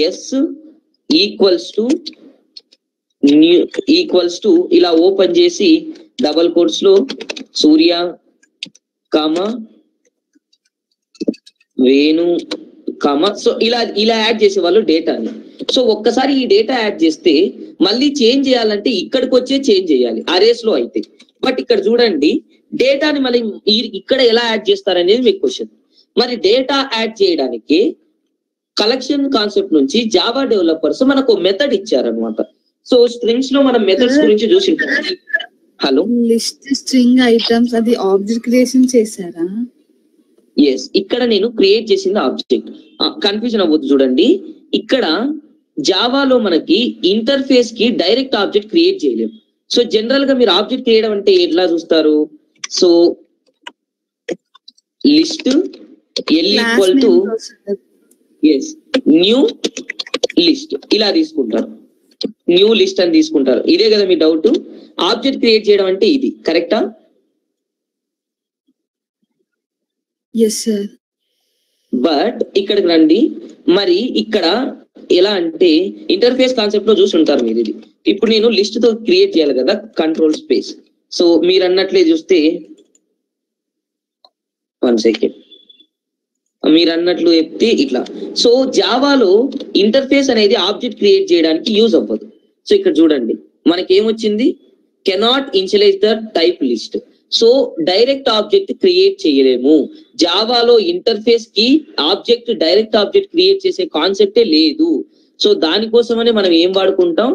ఎస్ ఈక్వల్స్ టు ఇలా ఓపెన్ చేసి డబల్ కోట్స్ లో సూర్య కామా వేణు కామా, సో ఇలా యాడ్ చేసే వాళ్ళు డేటాని. సో ఒక్కసారి ఈ డేటా యాడ్ చేస్తే మళ్ళీ చేంజ్ చేయాలంటే ఇక్కడికి వచ్చే చేంజ్ చేయాలి అరేస్ లో అయితే. బట్ ఇక్కడ చూడండి డేటాని మళ్ళీ ఇక్కడ ఎలా యాడ్ చేస్తారనేది మీకు క్వశ్చన్. మరి డేటా యాడ్ చేయడానికి కలెక్షన్ కాన్సెప్ట్ నుంచి జావా డెవలపర్స్ మనకు మెథడ్ ఇచ్చారనమాట. సో స్ట్రింగ్స్ లో మనం మెథడ్స్ గురించి చూసి, హలో లిస్ట్ స్ట్రింగ్ ఐటమ్స్ అది ఆబ్జెక్ట్ క్రియేషన్ చేశారా? ఎస్, ఇక్కడ నేను క్రియేట్ చేసింది ఆబ్జెక్ట్. కన్ఫ్యూజన్ అవ్వద్దు, చూడండి ఇక్కడ జావాలో మనకి ఇంటర్ఫేస్ కి డైరెక్ట్ ఆబ్జెక్ట్ క్రియేట్ చేయలేము. సో జనరల్ గా మీరు ఆబ్జెక్ట్ క్రియేట్ అంటే ఎట్లా చూస్తారు? So list L equal to new list ఇలా తీసుకుంటారు, న్యూ లిస్ట్ అని తీసుకుంటారు. ఇదే కదా మీ డౌట్, ఆబ్జెక్ట్ క్రియేట్ చేయడం అంటే ఇది కరెక్టా? Yes sir. బట్ ఇక్కడికి రండి, మరి ఇక్కడ ఎలా అంటే ఇంటర్ఫేస్ కాన్సెప్ట్ లో చూసి ఉంటారు మీరు. ఇది ఇప్పుడు నేను లిస్ట్ తో క్రియేట్ చేయాలి కదా, కంట్రోల్ స్పేస్. సో మీరు అన్నట్లే చూస్తే 1 సెకండ్, మీరు అన్నట్లు చెప్తే ఇట్లా. సో జావాలో ఇంటర్ఫేస్ అనేది ఆబ్జెక్ట్ క్రియేట్ చేయడానికి యూజ్ అవ్వదు. సో ఇక్కడ చూడండి మనకి ఏమొచ్చింది, cannot initialise the type list. So direct object create చేయలేము జావాలో. ఇంటర్ఫేస్ కి ఆబ్జెక్ట్ డైరెక్ట్ ఆబ్జెక్ట్ క్రియేట్ చేసే కాన్సెప్టే లేదు. సో దానికోసమనే మనం ఏం వాడుకుంటాం,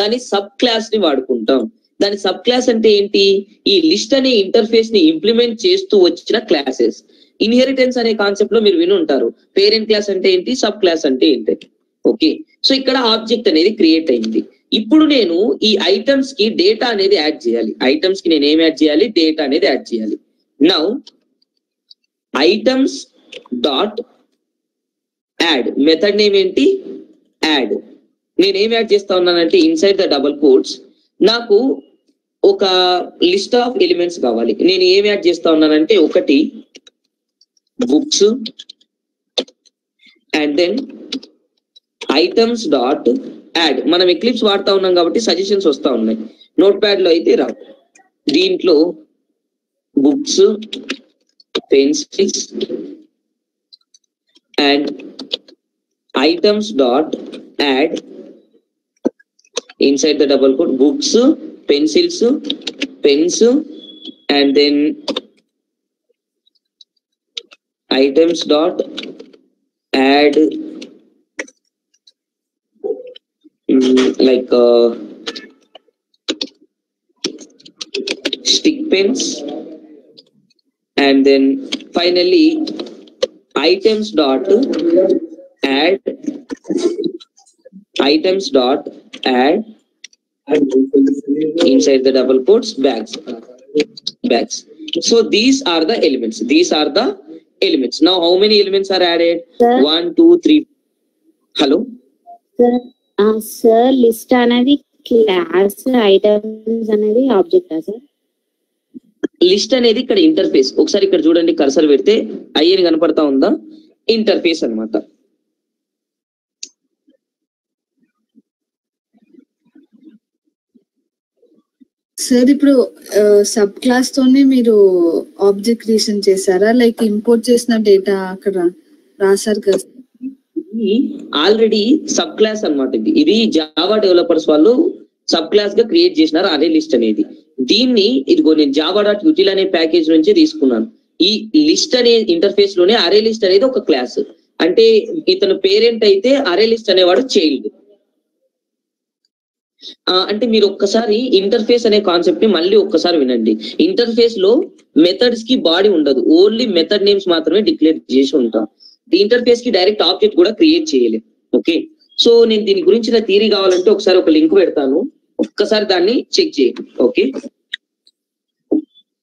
దాని సబ్ క్లాస్ ని వాడుకుంటాం. దాని సబ్ క్లాస్ అంటే ఏంటి, ఈ లిస్ట్ అనే ఇంటర్ఫేస్ ని ఇంప్లిమెంట్ చేస్తూ వచ్చిన క్లాసెస్. ఇన్హెరిటెన్స్ అనే కాన్సెప్ట్ లో మీరు విని ఉంటారు, పేరెంట్ క్లాస్ అంటే ఏంటి, సబ్ క్లాస్ అంటే ఏంటి. ఓకే, సో ఇక్కడ ఆబ్జెక్ట్ అనేది క్రియేట్ అయింది. ఇప్పుడు నేను ఈ ఐటమ్స్ కి డేటా అనేది యాడ్ చేయాలి. ఐటమ్స్ కి నేను ఏం యాడ్ చేయాలి, డేటా అనేది యాడ్ చేయాలి. Now items dot add method name ఏంటి, యాడ్. నేను ఏం యాడ్ చేస్తా ఉన్నానంటే ఇన్సైడ్ ద డబుల్ కోట్స్ నాకు ఒక లిస్ట్ ఆఫ్ ఎలిమెంట్స్ కావాలి. నేను ఏం యాడ్ చేస్తా ఉన్నానంటే ఒకటి books and then items dot add. మనం ఎక్లిప్స్ వాడుతా ఉన్నాం కాబట్టి సజెషన్స్ వస్తా ఉన్నాయి, నోట్ ప్యాడ్ లో అయితే రావు. దీంట్లో books pencils and items dot add inside the double quote books, pencils, pens and then items dot add like stick pens and then finally items dot add items dot add inside the double quotes bags. So these are the elements. Now how many elements are added? Sir? 1 2 3. Hello sir, list anadi class, items anadi object sir. List అనేది ఇక్కడ interface. ఒకసారి ఇక్కడ చూడండి, cursor పెడితే IN కనపడతా ఉందా, interface అన్నమాట. Sir ఇప్పుడు సబ్ క్లాస్ తోనే మీరు ఆబ్జెక్ట్ క్రియేషన్ చేశారా, లైక్ ఇంపోర్ట్ చేసిన డేటా అక్కడ రాశారు కదా? ఆల్రెడీ సబ్ క్లాస్ అన్నమాట. ఇది జావా డెవలపర్స్ వాళ్ళు సబ్ క్లాస్ గా క్రియేట్ చేసినారు అరే లిస్ట్ అనేది. దీన్ని ఇదిగో నేను java.util అనే ప్యాకేజ్ నుంచి తీసుకున్నాను. ఈ లిస్ట్ అనే ఇంటర్ఫేస్ లోనే అరే లిస్ట్ అనేది ఒక క్లాస్. అంటే ఇతను పేరెంట్ అయితే అరే లిస్ట్ అనేవాడు చైల్డ్. అంటే మీరు ఒక్కసారి ఇంటర్ఫేస్ అనే కాన్సెప్ట్ ని మళ్ళీ ఒక్కసారి వినండి. ఇంటర్ఫేస్ లో మెథడ్స్ కి బాడీ ఉండదు, ఓన్లీ మెథడ్ నేమ్స్ మాత్రమే డిక్లేర్ చేసి ఉంటాం. ఇంటర్ఫేస్ కి డైరెక్ట్ ఆబ్జెక్ట్ కూడా క్రియేట్ చేయలేం. ఓకే, సో నేను దీని గురించిన థియరీ కావాలంటే ఒకసారి ఒక లింక్ పెడతాను, ఒక్కసారి దాన్ని చెక్ చేయండి. ఓకే,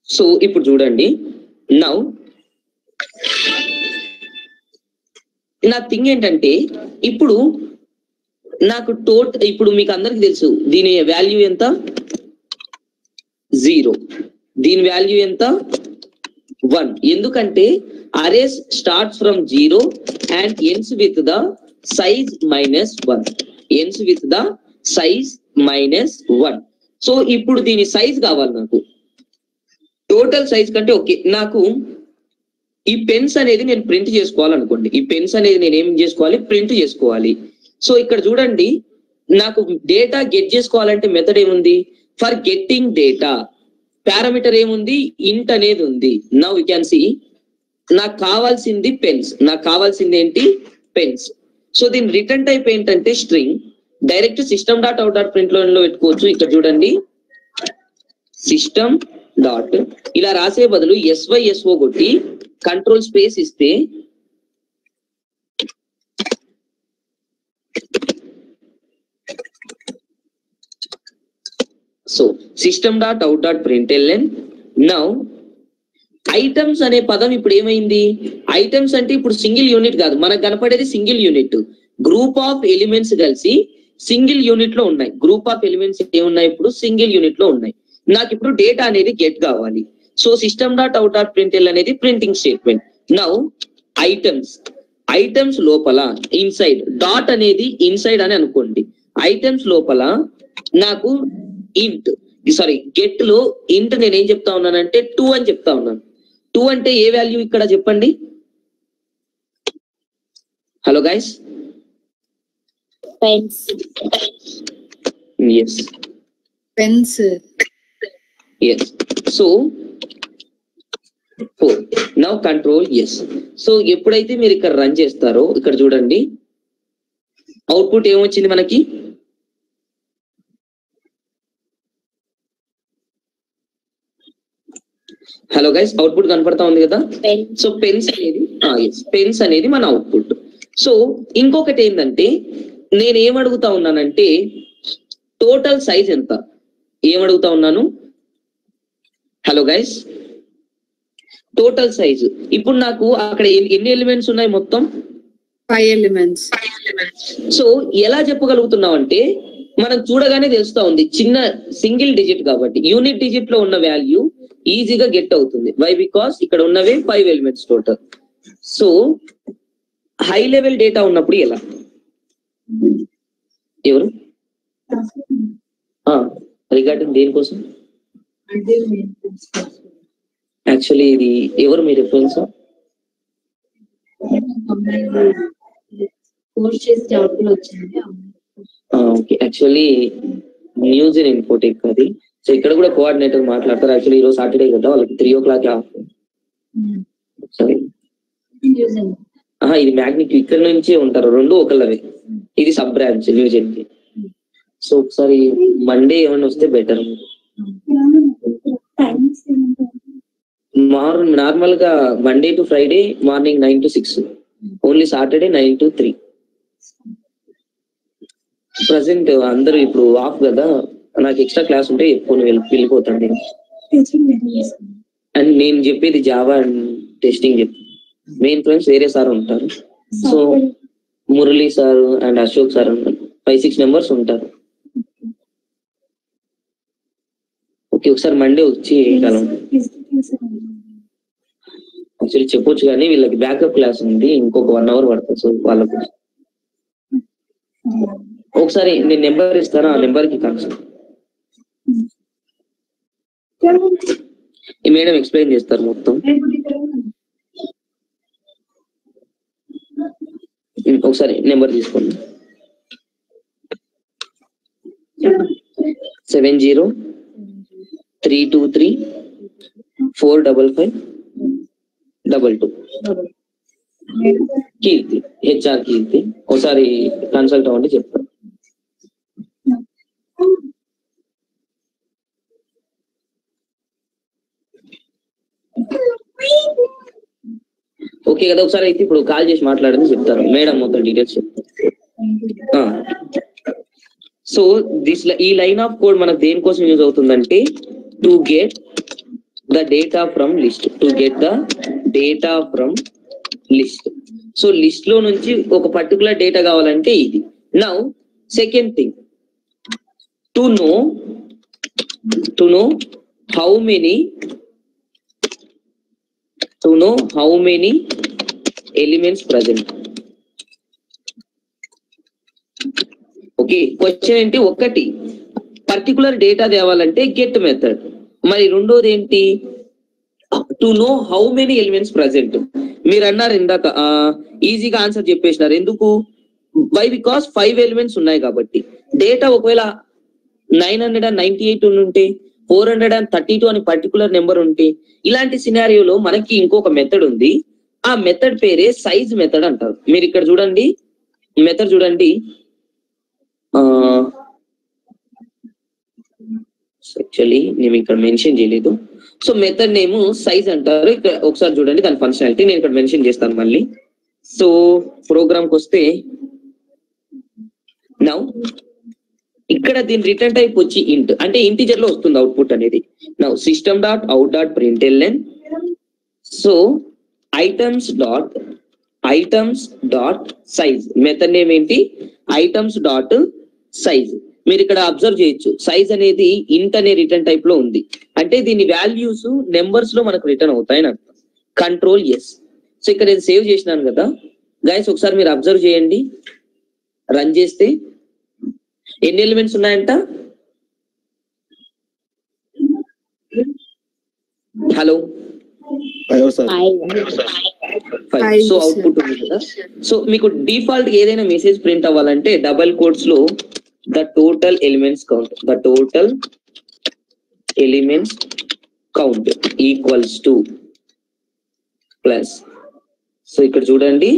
సో ఇప్పుడు చూడండి. నౌ నా థింగ్ ఏంటంటే ఇప్పుడు నాకు ఇప్పుడు మీకు అందరికి తెలుసు దీని వాల్యూ ఎంత 0, దీని వాల్యూ ఎంత 1. ఎందుకంటే arrays starts from 0 and ends with the size -1, ends with the size -1. So ఇప్పుడు దీని సైజ్ కావాలి నాకు, టోటల్ సైజ్ కంటే. ఓకే, నాకు ఈ పెన్స్ అనేది నేను ప్రింట్ చేసుకోవాలనుకోండి. ఈ పెన్స్ అనేది నేను ఏం చేసుకోవాలి, ప్రింట్ చేసుకోవాలి. సో ఇక్కడ చూడండి, నాకు డేటా గెట్ చేసుకోవాలంటే మెథడ్ ఏముంది, ఫర్ గెట్టింగ్ డేటా పారామీటర్ ఏముంది, ఇంట్ అనేది ఉంది. నౌ యూ క్యాన్ సీ నాకు కావాల్సింది పెన్స్, నాకు కావాల్సింది ఏంటి, పెన్స్. సో దీని రిటర్న్ టైప్ ఏంటంటే స్ట్రింగ్. డైరెక్ట్ system.out.println లో పెట్టుకోవచ్చు. ఇక్కడ చూడండి సిస్టమ్ డాట్ ఇలా రాసే బదులు SYSO కొట్టి కంట్రోల్ స్పేస్ ఇస్తే సో system.out.println. నౌ ఐటమ్స్ అనే పదం ఇప్పుడు ఏమైంది, ఐటమ్స్ అంటే ఇప్పుడు సింగిల్ యూనిట్ కాదు, మనకు కనపడేది single unit. Group of elements కలిసి సింగిల్ యూనిట్ లో ఉన్నాయి. గ్రూప్ ఆఫ్ ఎలిమెంట్స్ ఏమున్నాయి, ఇప్పుడు సింగిల్ యూనిట్ లో ఉన్నాయి. నాకు ఇప్పుడు డేటా అనేది గెట్ కావాలి. సో system.out.println అనేది ప్రింటింగ్ స్టేట్మెంట్. నౌ ఐటమ్స్ లోపల ఇన్సైడ్ డాట్ అనేది ఇన్సైడ్ అని అనుకోండి. ఐటమ్స్ లోపల నాకు గెట్ లో ఇంట్ నేనేం చెప్తా ఉన్నానంటే 2 అని చెప్తా ఉన్నాను. 2 అంటే ఏ వాల్యూ ఇక్కడ చెప్పండి. Hello guys, pens. Yes pens. Yes. So now control S. So ఎప్పుడైతే మీరు ఇక్కడ రన్ చేస్తారో ఇక్కడ చూడండి అవుట్పుట్ ఏమొచ్చింది మనకి, హలో గైస్ అవుట్పుట్ కనపడతా ఉంది కదా. సో పెన్స్ అనేది మన అవుట్పుట్. సో ఇంకొకటి ఏంటంటే నేను ఏమడుగుతా ఉన్నానంటే టోటల్ సైజ్ ఎంత, ఏమడుగుతా ఉన్నాను, హలో గైస్ టోటల్ సైజ్. ఇప్పుడు నాకు అక్కడ ఎన్ని ఎలిమెంట్స్ ఉన్నాయి, మొత్తం 5 ఎలిమెంట్స్. సో ఎలా చెప్పగలుగుతున్నాం అంటే మనం చూడగానే తెలుస్తా ఉంది, చిన్న సింగిల్ డిజిట్ కాబట్టి యూనిట్ డిజిట్ లో ఉన్న వాల్యూ ఈజీగా గెట్ అవుతుంది. వై, బికాస్ ఇక్కడ ఉన్నవే 5 elements total. So high level data ఉన్నప్పుడు ఎలా, ఎవరు రిగార్డింగ్ దేనికోసం, యాక్చువల్లీ ఇది ఎవరు మీ reference, okay. Actually news in Infotech అది. సో ఇక్కడ కూడా కోఆర్డినేటర్ మాట్లాడతారు. యాక్చువల్లీ ఈరోజు సాటర్డే కదా, వాళ్ళకి 3 o'clock ఆఫ్. సరే, ఇది మ్యాగ్నిక్ ఇక్కడ నుంచే ఉంటారు, 2 ఒకళ్ళవే. ఇది సబ్ బ్రాంచ్ న్యూజెన్ కి. సో ఒకసారి మండే ఏమైనా వస్తే బెటర్. నార్మల్ గా Monday to Friday morning 9 to 6, only Saturday 9 to 3. Present అందరూ ఇప్పుడు ఆఫ్ కదా, నాకు ఎక్స్ట్రా క్లాస్ ఉంటే ఎక్కువ వెళ్ళిపోతాను నేను. అండ్ నేను చెప్పేది జావా అండ్ టెస్టింగ్ చెప్పి, మెయిన్ ఫ్రెండ్స్ వేరే సార్ ఉంటారు. So Murali sir and Ashok sir 5-6 members ఉంటారు. ఓకే, ఒకసారి మండే వచ్చి కాలం యాక్చువల్లీ చెప్పొచ్చు, కానీ వీళ్ళకి బ్యాకప్ క్లాస్ ఉంది, ఇంకొక 1 hour పడుతుంది. సో వాళ్ళకు ఒకసారి నేను నెంబర్ ఇస్తాను, ఆ నెంబర్ కి కనెక్షన్ ఈ మేడం ఎక్స్ప్లెయిన్ చేస్తారు మొత్తం. ఒకసారి నెంబర్ తీసుకోండి. 7032345522 కీర్తి, HR కీర్తి. ఒకసారి కన్సల్ట్ అవ్వండి, చెప్తాను. ఓకే కదా? ఒకసారి అయితే ఇప్పుడు కాల్ చేసి మాట్లాడని చెప్తారు, మేడం మొత్తం డీటెయిల్స్ చెప్తారు. సో ఈ లైన్ ఆఫ్ కోడ్ మనకు దేనికోసం యూజ్ అవుతుందంటే to get the data from list. So list లో నుంచి ఒక పర్టికులర్ డేటా కావాలంటే ఇది. Now second thing, to know how many elements present. Okay, question ఏంటి? ఒకటి పర్టికులర్ డేటా తేవాలంటే గెట్ మెథడ్. మరి రెండోది ఏంటి? To know how many elements present. మీరు అన్నారు ఇందాక, ఈజీగా ఆన్సర్ చెప్పేసినారు. ఎందుకు? వై? బికాస్ 5 ఎలిమెంట్స్ ఉన్నాయి కాబట్టి. డేటా ఒకవేళ 998 ఉంటే, 432 అని పర్టికులర్ నెంబర్ ఉంటే, ఇలాంటి సినారియోలో మనకి ఇంకొక మెథడ్ ఉంది. ఆ మెథడ్ పేరే సైజ్ మెథడ్ అంటారు. మీరు ఇక్కడ చూడండి, మెథడ్ చూడండి. యాక్చువల్లీ నేను ఇక్కడ మెన్షన్ చేయలేదు. సో మెథడ్ నేమ్ సైజ్ అంటారు. ఇక్కడ ఒకసారి చూడండి దాని ఫంక్షనాలిటీ, నేను ఇక్కడ మెన్షన్ చేస్తాను మళ్ళీ. సో ప్రోగ్రామ్ కి వస్తే నౌ ఇక్కడ దీని రిటర్న్ టైప్ వచ్చి ఇంట్, అంటే ఇంటిజర్ లో వస్తుంది అవుట్పుట్ అనేది. Now system.out.println. So items dot size. Method name ఏంటి? Items dot size. మీరు ఇక్కడ అబ్జర్వ్ చేయొచ్చు, సైజ్ అనేది ఇంట్ అనే రిటర్న్ టైప్ లో ఉంది. అంటే దీని వాల్యూస్ నెంబర్స్ లో మనకు రిటర్న్ అవుతాయని అర్థం. Control S. సో ఇక్కడ నేను సేవ్ చేసినాను కదా గైస్, ఒకసారి మీరు అబ్జర్వ్ చేయండి. రన్ చేస్తే ఎన్ని ఎలిమెంట్స్ ఉన్నాయంట? హలో, 5. సో అవుట్పుట్ ఉంది కదా. సో మీకు డిఫాల్ట్ ఏదైనా మెసేజ్ ప్రింట్ అవ్వాలంటే డబల్ కోట్స్ లో the total elements count equals to plus. So ఇక్కడ చూడండి,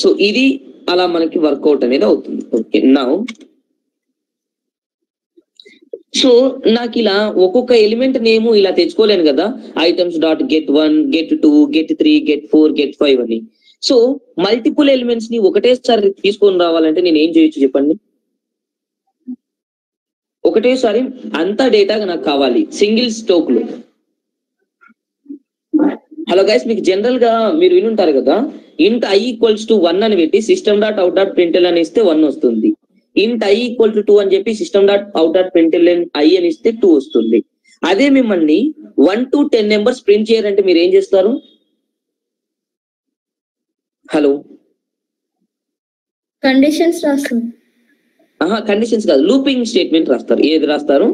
సో ఇది అలా మనకి వర్కౌట్ అనేది అవుతుంది. ఓకే, నౌ సో నాకు ఇలా ఒక్కొక్క ఎలిమెంట్ నేమ్ ఇలా తెచ్చుకోలేను కదా. Items dot get 1, get 2, get 3, get 4, get 5 అని. సో మల్టిపుల్ ఎలిమెంట్స్ ని ఒకటేసారి తీసుకొని రావాలంటే నేను ఏం చేయొచ్చు చెప్పండి? ఒకటేసారి అంతా డేటా నాకు కావాలి సింగిల్ స్ట్రోక్ లో. హలో గైస్, మీకు జనరల్ గా మీరు వినుంటారు కదా, ఇంట్ i ఈక్వల్స్ టు 1 అని పెట్టి system.out.println అని ఇస్తే 1 వస్తుంది. ఇంట్ i ఈక్వల్ టు 2 అని చెప్పి system.out.println i అని ఇస్తే 2 వస్తుంది. అదే మిమ్మల్ని 1 to 10 నెంబర్స్ ప్రింట్ చేయాలంటే మీరు ఏం చేస్తారు? హలో, కండిషన్స్ రాస్తాం. కండిషన్స్ కాదు, లూపింగ్ స్టేట్మెంట్ రాస్తారు. ఏది రాస్తారు?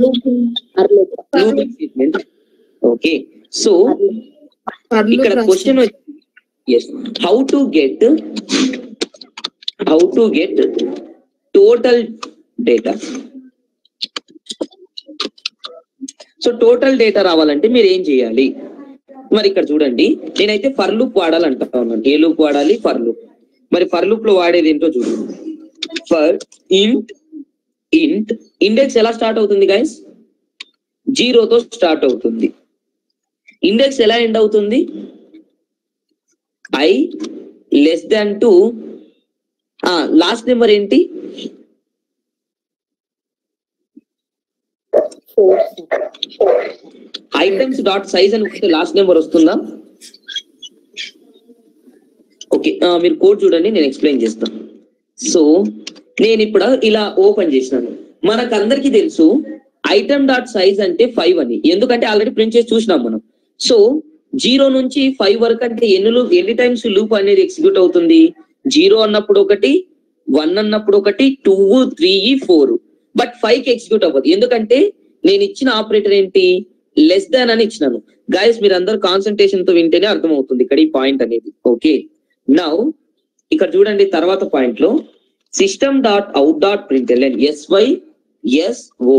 Looping statement. ఓకే, సో ఇక్కడ question how to get total data. So total data రావాలంటే మీరు ఏం చేయాలి? మరి ఇక్కడ చూడండి, నేనైతే ఫర్ లూప్ వాడాలంటా ఉన్నాను. ఏ లూప్ వాడాలి? For loop. మరి ఫర్ లూప్ లో వాడేది ఏంటో చూడండి. ఫర్ ఇండెక్స్ ఎలా స్టార్ట్ అవుతుంది గైస్? 0తో స్టార్ట్ అవుతుంది. ఇండెక్స్ ఎలా ఎండ్ అవుతుంది? i less than 2. Last number ఏంటి? 4. ఐటమ్స్ డాట్ సైజ్ అని వస్తే లాస్ట్ నెంబర్ వస్తుందా? ఓకే, మీరు కోడ్ చూడండి, నేను ఎక్స్ప్లెయిన్ చేస్తాను. సో నేను ఇప్పుడు ఇలా ఓపెన్ చేసినాను. మనకందరికి తెలుసు ఐటమ్ డాట్ సైజ్ అంటే 5 అని, ఎందుకంటే ఆల్రెడీ ప్రింట్ చేసి చూసినాం మనం. సో 0 నుంచి 5 వరకు అంటే ఎన్ని టైమ్స్ లూప్ అనేది ఎగ్జిక్యూట్ అవుతుంది? 0 అన్నప్పుడు ఒకటి, 1 అన్నప్పుడు ఒకటి, 2, 3, 4. బట్ 5కి ఎగ్జిక్యూట్ అవ్వదు, ఎందుకంటే నేను ఇచ్చిన ఆపరేటర్ ఏంటి? లెస్ దాన్ అని ఇచ్చినాను. గైస్ మీరు అందరు కాన్సన్ట్రేషన్ తో వింటేనే అర్థమవుతుంది ఇక్కడ ఈ పాయింట్ అనేది. ఓకే, నౌ ఇక్కడ చూడండి తర్వాత పాయింట్ లో system dot out dot print L N SYSO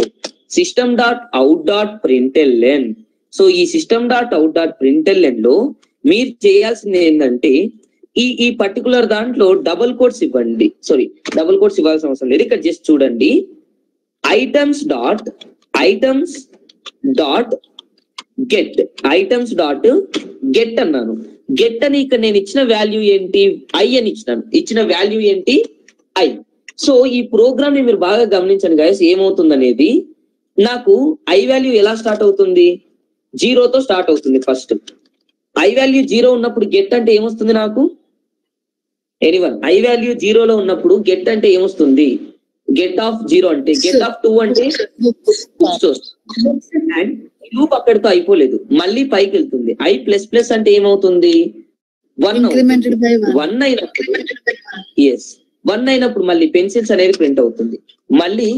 system dot out dot print L N. So ఈ system dot out dot print L N లో మీరు చేయాల్సింది ఏంటంటే ఈ పర్టికులర్ దాంట్లో డబుల్ కోట్స్ ఇవ్వండి. సారీ, డబుల్ కోట్స్ ఇవ్వాల్సిన అవసరం లేదు. ఇక్కడ జస్ట్ చూడండి ఐటమ్స్ డాట్ గెట్ అన్నాను. గెట్ అని ఇక్కడ నేను ఇచ్చిన వాల్యూ ఏంటి? ఐ అని ఇచ్చిన వాల్యూ ఏంటి? ఐ. సో ఈ ప్రోగ్రామ్ ని మీరు బాగా గమనించండి గైస్, ఏమవుతుంది అనేది. నాకు ఐ వాల్యూ ఎలా స్టార్ట్ అవుతుంది? 0తో స్టార్ట్ అవుతుంది. ఫస్ట్ ఐ వాల్యూ 0 ఉన్నప్పుడు గెట్ అంటే ఏమొస్తుంది నాకు? ఎనీవన్ ఐ వాల్యూ 0లో ఉన్నప్పుడు గెట్ అంటే ఏమొస్తుంది? గెట్ ఆఫ్ 0 అంటే గెట్ ఆఫ్ 2 అంటే అండ్ లూప్ అక్కడితో అయిపోలేదు, మళ్ళీ పైకి వెళ్తుంది. ఐ ప్లస్ ప్లస్ అంటే ఏమవుతుంది? 1 అయినప్పుడు ఎస్ 1 అయినప్పుడు మళ్ళీ పెన్సిల్స్ అనేది ప్రింట్ అవుతుంది. మళ్ళీ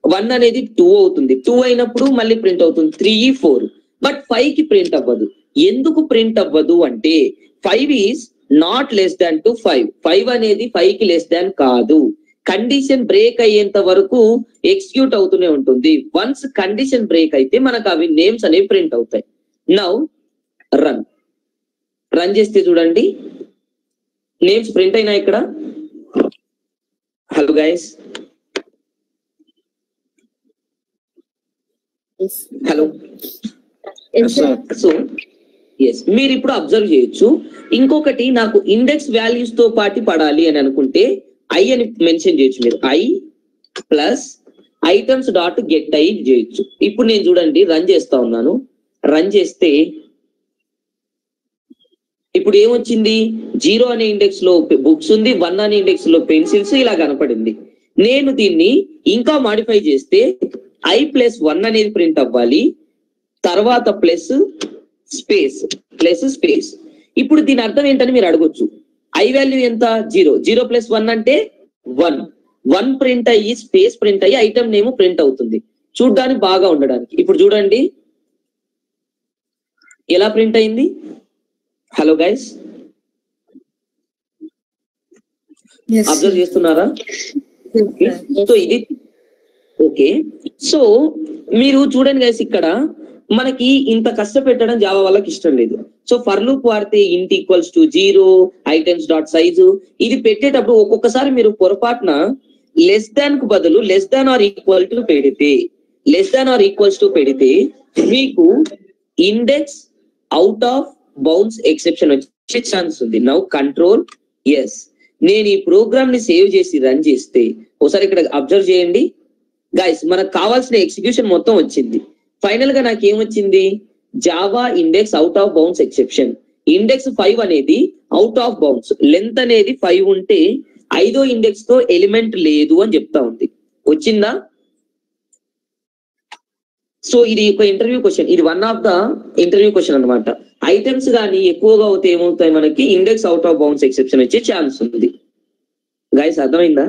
1 అనేది 2 అవుతుంది. 2 అయినప్పుడు మళ్ళీ ప్రింట్ అవుతుంది 3, 4. బట్ 5 కి ప్రింట్ అవ్వదు. ఎందుకు ప్రింట్ అవ్వదు అంటే 5 is not less than to 5. 5 అనేది 5 కి లెస్ దాన్ కాదు. కండిషన్ బ్రేక్ అయ్యేంత వరకు ఎగ్జిక్యూట్ అవుతూనే ఉంటుంది. వన్స్ కండిషన్ బ్రేక్ అయితే మనకు అవి నేమ్స్ అనేవి ప్రింట్ అవుతాయి. నౌ రన్ చేస్తే చూడండి నేమ్స్ ప్రింట్ అయినా ఇక్కడ. Hello guys, hello. So yes, మీరు ఇప్పుడు అబ్జర్వ్ చేయొచ్చు. ఇంకొకటి, నాకు ఇండెక్స్ వాల్యూస్ తో పాటు పడాలి అని అనుకుంటే ఐ అని మెన్షన్ చేయొచ్చు. మీరు I plus items dot get I చేయొచ్చు. ఇప్పుడు నేను చూడండి రన్ చేస్తా ఉన్నాను. రన్ చేస్తే ఇప్పుడు ఏమొచ్చింది? 0 అనే ఇండెక్స్ లో బుక్స్ ఉంది, 1 అనే ఇండెక్స్ లో పెన్సిల్స్ ఇలా కనపడింది. నేను దీన్ని ఇంకా మాడిఫై చేస్తే ఐ ప్లస్ 1 అనేది ప్రింట్ అవ్వాలి, తర్వాత ప్లస్ స్పేస్. ఇప్పుడు దీని అర్థం ఏంటని మీరు అడగొచ్చు. ఐ వాల్యూ ఎంత? 0 ప్లస్ 1 అంటే 1 ప్రింట్ అయ్యి స్పేస్ ప్రింట్ అయ్యి ఐటమ్ నేమ్ ప్రింట్ అవుతుంది, చూడ్డానికి బాగా ఉండడానికి. ఇప్పుడు చూడండి ఎలా ప్రింట్ అయింది. హలో గైస్, అబ్జర్వ్ చేస్తున్నారా? సో ఇది ఓకే. సో మీరు చూడండి గైస్, ఇక్కడ మనకి ఇంత కష్టపెట్టడం జావా వాళ్ళకి ఇష్టం లేదు. సో ఫర్ లూప్ వాడితే ఇంట్ equals to 0 items dot size ఇది పెట్టేటప్పుడు ఒక్కొక్కసారి మీరు పొరపాటున లెస్ దాన్ కు బదులు less than or equals to పెడితే మీకు index out of bounds exception వచ్చే ఛాన్స్ ఉంది. Now control yes. నేను ఈ ప్రోగ్రామ్ ని సేవ్ చేసి రన్ చేస్తే ఒకసారి ఇక్కడ అబ్జర్వ్ చేయండి గైస్, మనకు కావాల్సిన ఎగ్జిక్యూషన్ మొత్తం వచ్చింది. ఫైనల్ గా నాకు ఏమొచ్చింది? Java index out of bounds exception. Index 5 అనేది అవుట్ ఆఫ్ బౌండ్స్, లెంత్ అనేది 5 ఉంటే 5వ ఇండెక్స్ తో ఎలిమెంట్ లేదు అని చెప్తా ఉంది. వచ్చిందా? సో ఇది ఒక ఇంటర్వ్యూ క్వశ్చన్, ఇది one of the interview question అనమాట. ఐటమ్స్ కానీ ఎక్కువగా అవుతే ఏమవుతాయి? మనకి index out of bounds exception వచ్చే ఛాన్స్ ఉంది. గైస్ అర్థమైందా?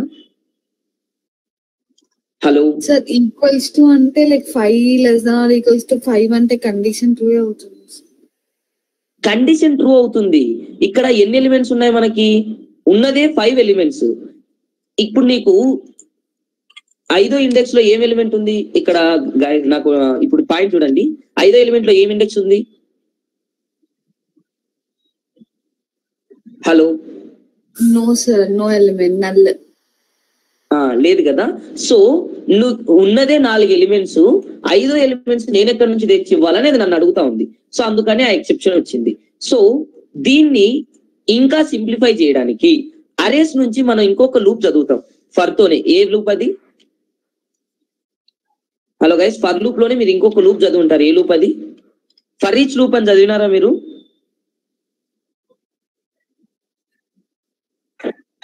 హలో సార్, ఈక్వల్స్ టు అంటే like 5 less than or equals to 5 అంటే కండిషన్ ట్రూ అవుతుంది. కండిషన్ ట్రూ అవుతుంది. ఇక్కడ ఎన్ని ఎలిమెంట్స్ ఉన్నాయి? మనకి ఉన్నదే 5 ఎలిమెంట్స్. ఇప్పుడు నీకు 5వ ఇండెక్స్ లో ఏం ఎలిమెంట్ ఉంది? ఇక్కడ నాకు ఇప్పుడు పాయింట్ చూడండి, 5వ ఎలిమెంట్ లో ఏం ఇండెక్స్ ఉంది? Hello, no sir, no element, null. లేదు కదా. సో నువ్వు ఉన్నదే 4 ఎలిమెంట్స్, 5వ ఎలిమెంట్స్ నేను ఎక్కడి నుంచి తెచ్చి ఇవ్వాలనేది నన్ను అడుగుతా ఉంది. సో అందుకని ఆ ఎక్సెప్షన్ వచ్చింది. సో దీన్ని ఇంకా సింప్లిఫై చేయడానికి అరేస్ నుంచి మనం ఇంకొక లూప్ చదువుతాం ఫర్ తోనే. ఏ లూప్ అది? హలో గైస్, ఫర్ లూప్ లోనే మీరు ఇంకొక లూప్ చదువుంటారు. ఏ లూప్ అది? ఫర్ ఈచ్ లూప్ అని చదివినారా మీరు?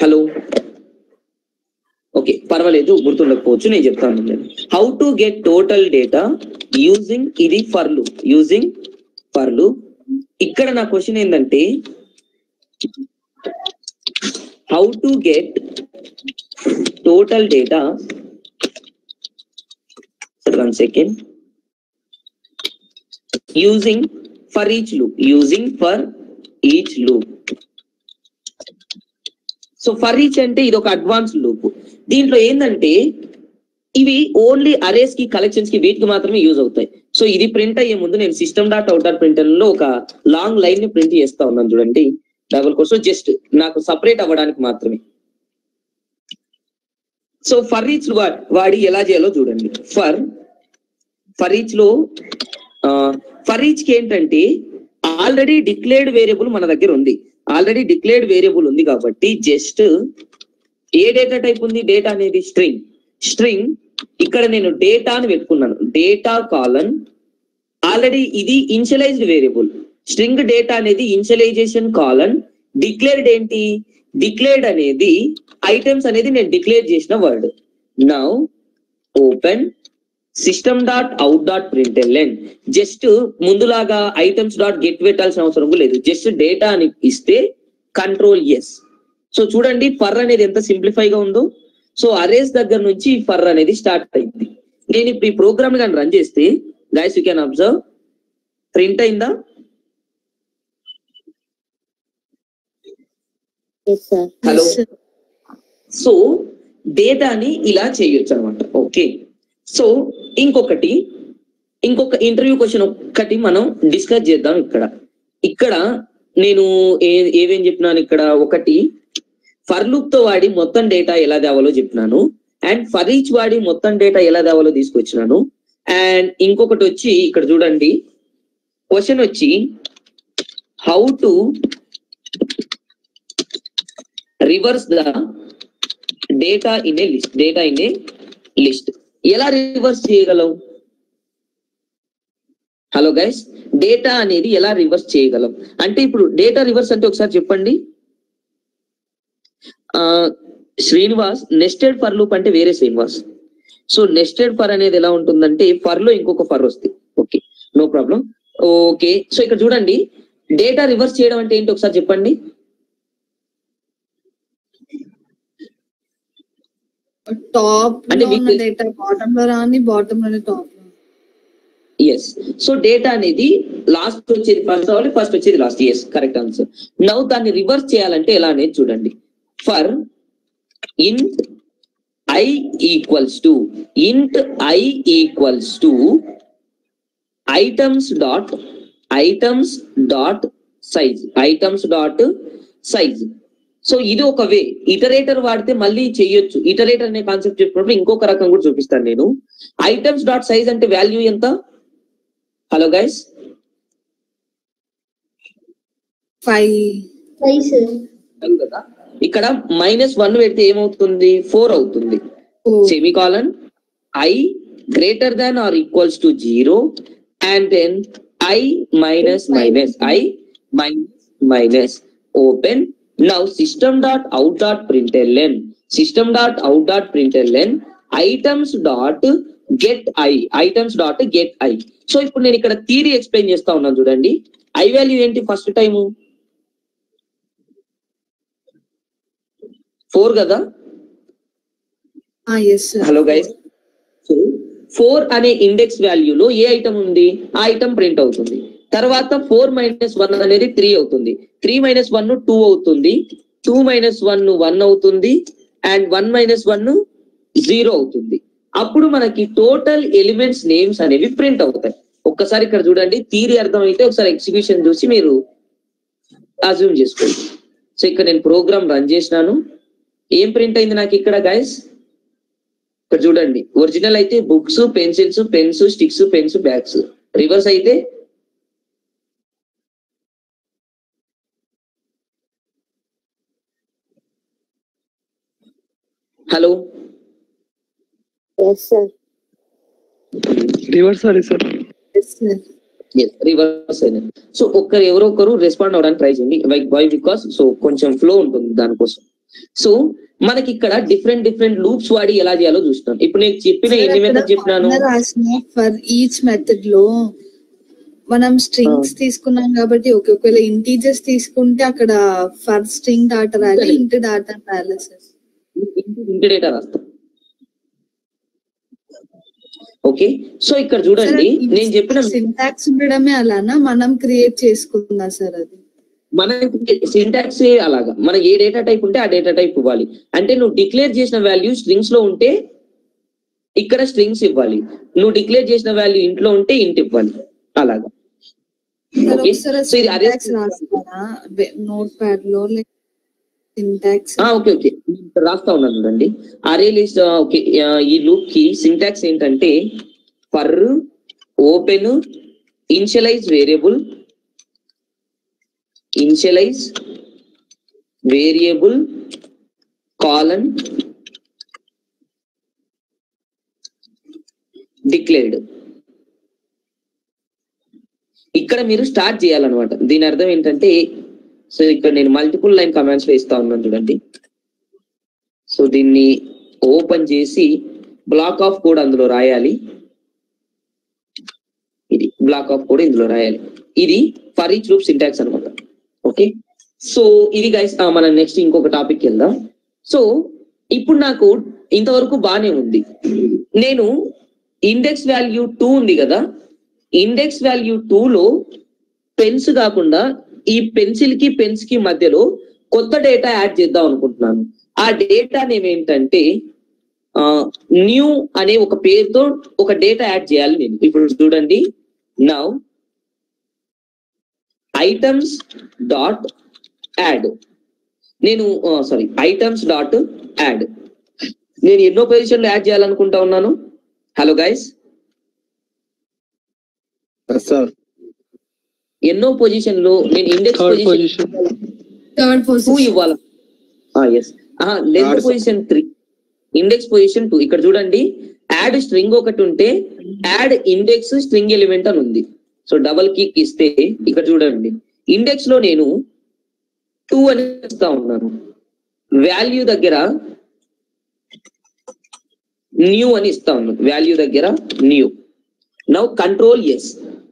హలో, ఓకే పర్వాలేదు, గుర్తుండకపోవచ్చు, నేను చెప్తాను. How to get total data using ఇది ఫర్ లూప్. ఇక్కడ నా క్వశ్చన్ ఏంటంటే how to get total data, 1 second, using for each loop. So for each అంటే ఇది ఒక అడ్వాన్స్ లూప్. దీంట్లో ఏంటంటే ఇవి ఓన్లీ అరేస్ కి కలెక్షన్స్ కి వీటికి మాత్రమే యూజ్ అవుతాయి. సో ఇది ప్రింట్ అయ్యే ముందు నేను system dot out dot printer లో ఒక లాంగ్ లైన్ ని ప్రింట్ చేస్తా ఉన్నాను చూడండి, డబుల్ కోర్స్ జస్ట్ నాకు సపరేట్ అవ్వడానికి మాత్రమే. సో ఫర్ ఈచ్ వాడి ఎలా చేయాలో చూడండి. ఫర్ ఈచ్ లో ఫర్ ఈచ్ కి ఏంటంటే ఆల్రెడీ డిక్లేర్డ్ వేరియబుల్ మన దగ్గర ఉంది, ఆల్రెడీ డిక్లేర్డ్ వేరియబుల్ ఉంది కాబట్టి జస్ట్ ఏ డేటా టైప్ ఉంది, డేటా అనేది స్ట్రింగ్ ఇక్కడ నేను డేటా అని పెట్టుకున్నాను, డేటా కాలన్ ఆల్రెడీ ఇది ఇనిషియలైజ్డ్ వేరియబుల్, స్ట్రింగ్ డేటా అనేది ఇనిషియలైజేషన్ కాలన్, డిక్లేర్డ్ ఏంటి, డిక్లేర్డ్ అనేది ఐటమ్స్ అనేది నేను డిక్లేర్ చేసిన word. Now open system dot out dot println, just ముందులాగా ఐటమ్స్ డాట్ గెట్ పెట్టాల్సిన అవసరం లేదు, జస్ట్ డేటా అని ఇస్తే కంట్రోల్ ఎస్. సో చూడండి ఫర్ అనేది ఎంత సింప్లిఫై గా ఉందో. సో అరేస్ దగ్గర నుంచి ఫర్ అనేది స్టార్ట్ అయింది. నేను ఇప్పుడు ఈ ప్రోగ్రామ్ కానీ రన్ చేస్తే guys you can observe print అయిందా? హలో. సో డేటాని ఇలా చేయొచ్చు అనమాట. ఓకే, సో ఇంకొక ఇంటర్వ్యూ క్వశ్చన్ ఒక్కటి మనం డిస్కస్ చేద్దాం. ఇక్కడ నేను ఏమేం చెప్పినాను, ఇక్కడ ఒకటి ఫర్ లూప్ తో వాడి మొత్తం డేటా ఎలా తేవాలో చెప్పినాను, అండ్ ఫర్ ఈచ్ వాడి మొత్తం డేటా ఎలా తేవాలో తీసుకొచ్చినాను. అండ్ ఇంకొకటి వచ్చి ఇక్కడ చూడండి క్వశ్చన్ వచ్చి how to reverse the data in a list, ఎలా రివర్స్ చేయగలం? హలో గైస్, డేటా అనేది ఎలా రివర్స్ చేయగలం అంటే, ఇప్పుడు డేటా రివర్స్ అంటే ఒకసారి చెప్పండి. శ్రీనివాస్, నెస్టెడ్ ఫర్ లూప్ అంటే వేరే శ్రీనివాస్. సో నెస్టెడ్ ఫర్ అనేది ఎలా ఉంటుందంటే ఫర్ లో ఇంకొక ఫర్ వస్తుంది. Okay, no problem. Okay, so ఇక్కడ చూడండి డేటా రివర్స్ చేయడం అంటే ఏంటి ఒకసారి చెప్పండి. టాప్ లో ఉన్న డేటా బాటమ్ లో రాని, బాటమ్ లోనే టాప్ లో. ఎస్, సో డేటా అనేది లాస్ట్ వచ్చేది ఫస్ట్ అవ్వాలి, ఫస్ట్ వచ్చేది last. Yes, correct answer. Now దాన్ని రివర్స్ చేయాలంటే ఎలా అనేది చూడండి. For int i equals to items dot size. So ఇది ఒక వే. ఇటరేటర్ వాడితే మళ్ళీ చెయ్యొచ్చు. ఇటరేటర్ అనే కాన్సెప్ట్ చెప్పినప్పుడు ఇంకొక రకం కూడా చూపిస్తాను నేను. ఐటమ్స్ డాట్ సైజ్ అంటే వాల్యూ ఎంత? హలో గైస్, 5 కదా, ఇక్కడ -1 పెడితే ఏమవుతుంది? 4 అవుతుంది. Semicolon i greater than or equals to 0 and then i minus open. Now system dot out dot println items dot get i. So ఇప్పుడు నేను ఇక్కడ థియరీ ఎక్స్ప్లెయిన్ చేస్తా ఉన్నాను చూడండి. ఐ వాల్యూ ఏంటి ఫస్ట్ టైము? 4 కదా. హలో గైస్, 4 అనే index వాల్యూలో ఏ item ఉంది, ఆ ఐటమ్ ప్రింట్ అవుతుంది. తర్వాత 4 - 1 అనేది 3 అవుతుంది. 3 - 1 2 అవుతుంది. 2 - 1 1 అవుతుంది. అండ్ 1 - 1 0 అవుతుంది. అప్పుడు మనకి టోటల్ ఎలిమెంట్స్ నేమ్స్ అనేవి ప్రింట్ అవుతాయి. ఒక్కసారి ఇక్కడ చూడండి, థియరీ అర్థమైతే ఒకసారి ఎగ్జిక్యూషన్ చూసి మీరు అజ్యూమ్ చేసుకోండి. సో ఇక్కడ నేను ప్రోగ్రామ్ రన్ చేసినాను. ఏం ప్రింట్ అయింది నాకు ఇక్కడ గైస్? ఇక్కడ చూడండి, ఒరిజినల్ అయితే books, pencils, pens, sticks, pens, bags. Reverse అయితే హలో రివర్స్ అయినా. సో ఎవరో ఒకరు రెస్పాండ్ అవడానికి ట్రై చేయండి. వై బికాస్ సో కొంచెం ఫ్లో ఉంటుంది దానికోసం. సో మనకి ఇక్కడ డిఫరెంట్ లూప్స్ వాడి ఎలా చేయాలో చూస్తున్నాం. ఇప్పుడు నేను చెప్పిన ఎన్ని మెథడ్ చెప్పినాను? ఫర్ ఈచ్ మెథడ్ లో మనం స్ట్రింగ్స్ తీసుకున్నాం కాబట్టి ఒకవేళ ఇంటీజర్స్ తీసుకుంటే అక్కడ ఫర్ స్ట్రింగ్ డాటా రాయాలి, ఇంటి డాటా రాయాలి సార్. ఇంటి డేటా రాస్తాం. ఓకే, సో ఇక్కడ చూడండి నేను చెప్పిన సింటాక్స్ ఉండడమే అలానా మనం క్రియేట్ చేసుకుందా సార్? అది మనకి సింటాక్స్ అలాగా, మనకి ఏ డేటా టైప్ ఉంటే ఆ డేటా టైప్ ఇవ్వాలి. అంటే నువ్వు డిక్లేర్ చేసిన వాల్యూ స్ట్రింగ్స్ లో ఉంటే ఇక్కడ స్ట్రింగ్స్ ఇవ్వాలి, నువ్వు డిక్లేర్ చేసిన వాల్యూ ఇంట్లో ఉంటే ఇంట్ ఇవ్వాలి అలాగా. ఓకే, సో ఇది అరే నోట్ ప్యాడ్ లో సింటాక్స్. ఓకే ఓకే రాస్తా ఉన్నాను చూడండి. అరే లిస్ట్. ఓకే, ఈ లూప్ కి సింటాక్స్ ఏంటంటే for open initialise variable colon declared. ఇక్కడ మీరు స్టార్ట్ చేయాలన్నమాట. దీని అర్థం ఏంటంటే, సో ఇక్కడ నేను మల్టిపుల్ లైన్ కమాండ్స్ లో ఇస్తా ఉన్నాను చూడండి. సో దీన్ని ఓపెన్ చేసి బ్లాక్ ఆఫ్ కోడ్ అందులో రాయాలి. ఇది బ్లాక్ ఆఫ్ కోడ్ ఇందులో రాయాలి. ఇది ఫర్ ఈచ్ లూప్ సింటాక్స్ అనమాట. ఓకే, సో ఇది గైస్ మనం నెక్స్ట్ ఇంకొక టాపిక్ వెళ్దాం. సో ఇప్పుడు నాకు ఇంతవరకు బానే ఉంది. నేను ఇండెక్స్ వాల్యూ 2 ఉంది కదా, ఇండెక్స్ వాల్యూ 2 లో పెన్స్ కాకుండా ఈ పెన్సిల్ కి పెన్స్ కి మధ్యలో కొత్త డేటా యాడ్ చేద్దాం అనుకుంటున్నాను. ఆ డేటా నేమ్ ఏంటంటే న్యూ అనే ఒక పేరుతో ఒక డేటా యాడ్ చేయాలి నేను. ఇప్పుడు చూడండి, నౌ ఐటమ్స్ డాట్ యాడ్. నేను ఐటమ్స్ డాట్ యాడ్. నేను ఎన్నో పొజిషన్ లో యాడ్ చేయాలనుకుంటా ఉన్నాను. హలో గైస్, ఎన్నో పొజిషన్ లో నేను ఇండెక్స్ పొజిషన్ 2 ఇవ్వాలి. Length position 3, index position 2. ఇక్కడ చూడండి, యాడ్ స్ట్రింగ్ ఒకటి ఉంటే యాడ్ ఇండెక్స్ స్ట్రింగ్ ఎలిమెంట్ అని ఉంది. సో డబల్ క్లిక్ ఇస్తే ఇక్కడ చూడండి, ఇండెక్స్ లో నేను 2 అని ఇస్తా ఉన్నాను, వాల్యూ దగ్గర న్యూ అని ఇస్తా ఉన్నాను, వాల్యూ దగ్గర new. Now control S.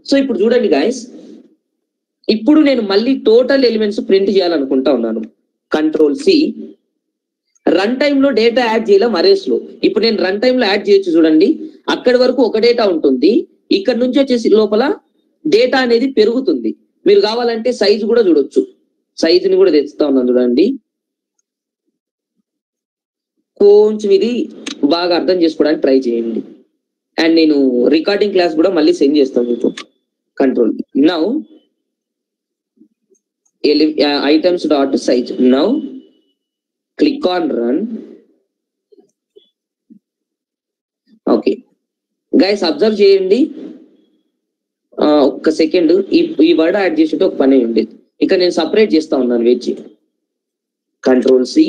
So ఇప్పుడు చూడండి గాయస్, ఇప్పుడు నేను మళ్ళీ టోటల్ ఎలిమెంట్స్ ప్రింట్ చేయాలనుకుంటా ఉన్నాను. Control C. రన్ టైమ్ లో డేటా యాడ్ చేయలేం అరేస్ లో. ఇప్పుడు నేను రన్ టైమ్ లో యాడ్ చేయొచ్చు చూడండి. అక్కడి వరకు ఒక డేటా ఉంటుంది, ఇక్కడ నుంచి వచ్చేసి లోపల డేటా అనేది పెరుగుతుంది. మీరు కావాలంటే సైజు కూడా చూడొచ్చు, సైజుని కూడా తెచ్చుతా ఉన్నాను చూడండి. కొంచెం ఇది బాగా అర్థం చేసుకోవడానికి ట్రై చేయండి. అండ్ నేను రికార్డింగ్ క్లాస్ కూడా మళ్ళీ సెండ్ చేస్తాను మీకు. Control now items dot size. Now click on run. Okay guys, observe చేయండి. ఒక్క సెకండ్, ఈ వర్డ్ యాడ్ చేసేట ఒక పని ఉండేది. ఇక నేను సపరేట్ చేస్తా ఉన్నాను, వెయిట్ చేయండి. Control C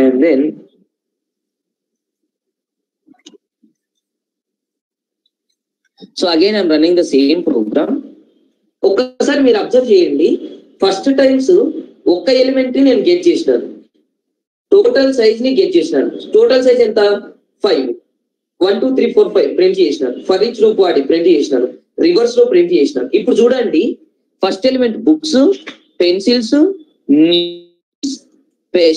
and then so again I'm running the same program. ఒక్కసారి మీరు అబ్జర్వ్ చేయండి, ఫస్ట్ టైమ్స్ ఒక్క ఎలిమెంట్ ని నేను గెట్ చేసినాను, టోటల్ సైజ్ ని గెట్ చేసినాను. టోటల్ సైజ్ ఎంత? 5. 1 2 3 4 5 ప్రింట్ చేసినాను. ఫర్ ఈచ్ లూప్ వాడి ప్రింట్ చేసినాను, రివర్స్ లో ప్రింట్ చేసినాను. ఇప్పుడు చూడండి, first element books, pencils,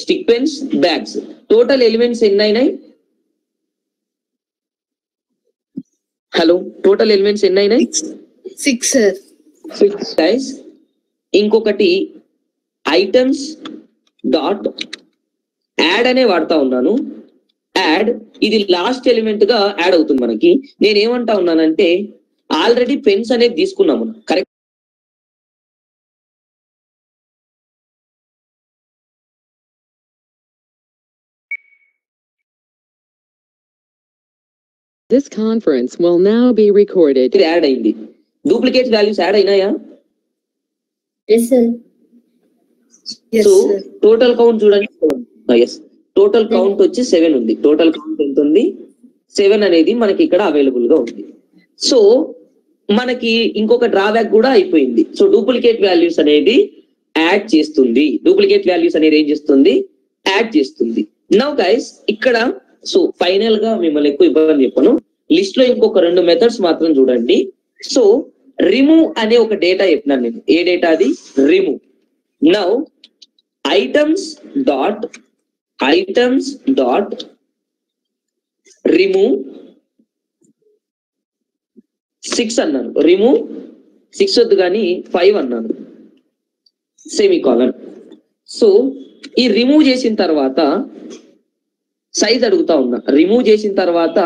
stick pens, bags. Total elements ఎన్ని అయినాయి? హలో, టోటల్ ఎలిమెంట్స్ ఎన్ని అయినాయి? 6 గైస్. ఇంకొకటి ఐటమ్స్ డాట్ యాడ్ అనే వాడుతా ఉన్నాను. యాడ్, ఇది లాస్ట్ ఎలిమెంట్ గా యాడ్ అవుతుంది మనకి. నేను ఏమంటా ఉన్నానంటే, ఆల్రెడీ పెన్స్ అనేది తీసుకున్నాము, correct? This conference will now be recorded. ఇది యాడ్ అయింది. డూప్లికేట్ వాల్యూస్ యాడ్ అయినాయా? Yes, sir. So total count చూడండి. ఎస్, టోటల్ కౌంట్ వచ్చి 7 ఉంది. టోటల్ కౌంట్ ఎంత ఉంది? 7 అనేది మనకి ఇక్కడ అవైలబుల్ గా ఉంది. సో మనకి ఇంకొక డ్రాబ్యాక్ కూడా అయిపోయింది. సో డూప్లికేట్ వాల్యూస్ అనేది యాడ్ చేస్తుంది. డూప్లికేట్ వాల్యూస్ అనేది ఏం చేస్తుంది? యాడ్ చేస్తుంది. నౌ గైస్, ఇక్కడ సో ఫైనల్ గా మిమ్మల్ని ఎక్కువ ఇబ్బంది చెప్పను, లిస్ట్ లో ఇంకొక 2 మెథడ్స్ మాత్రం చూడండి. సో రిమూవ్ అనే ఒక డేటా చెప్పినాను నేను. ఏ డేటా అది? Remove. Now items dot remove 6 అన్నాను. రిమూవ్ 6 వద్దు కానీ 5 అన్నాను. సెమీకాలన్. సో ఈ రిమూవ్ చేసిన తర్వాత సైజ్ అడుగుతా ఉన్నా. రిమూవ్ చేసిన తర్వాత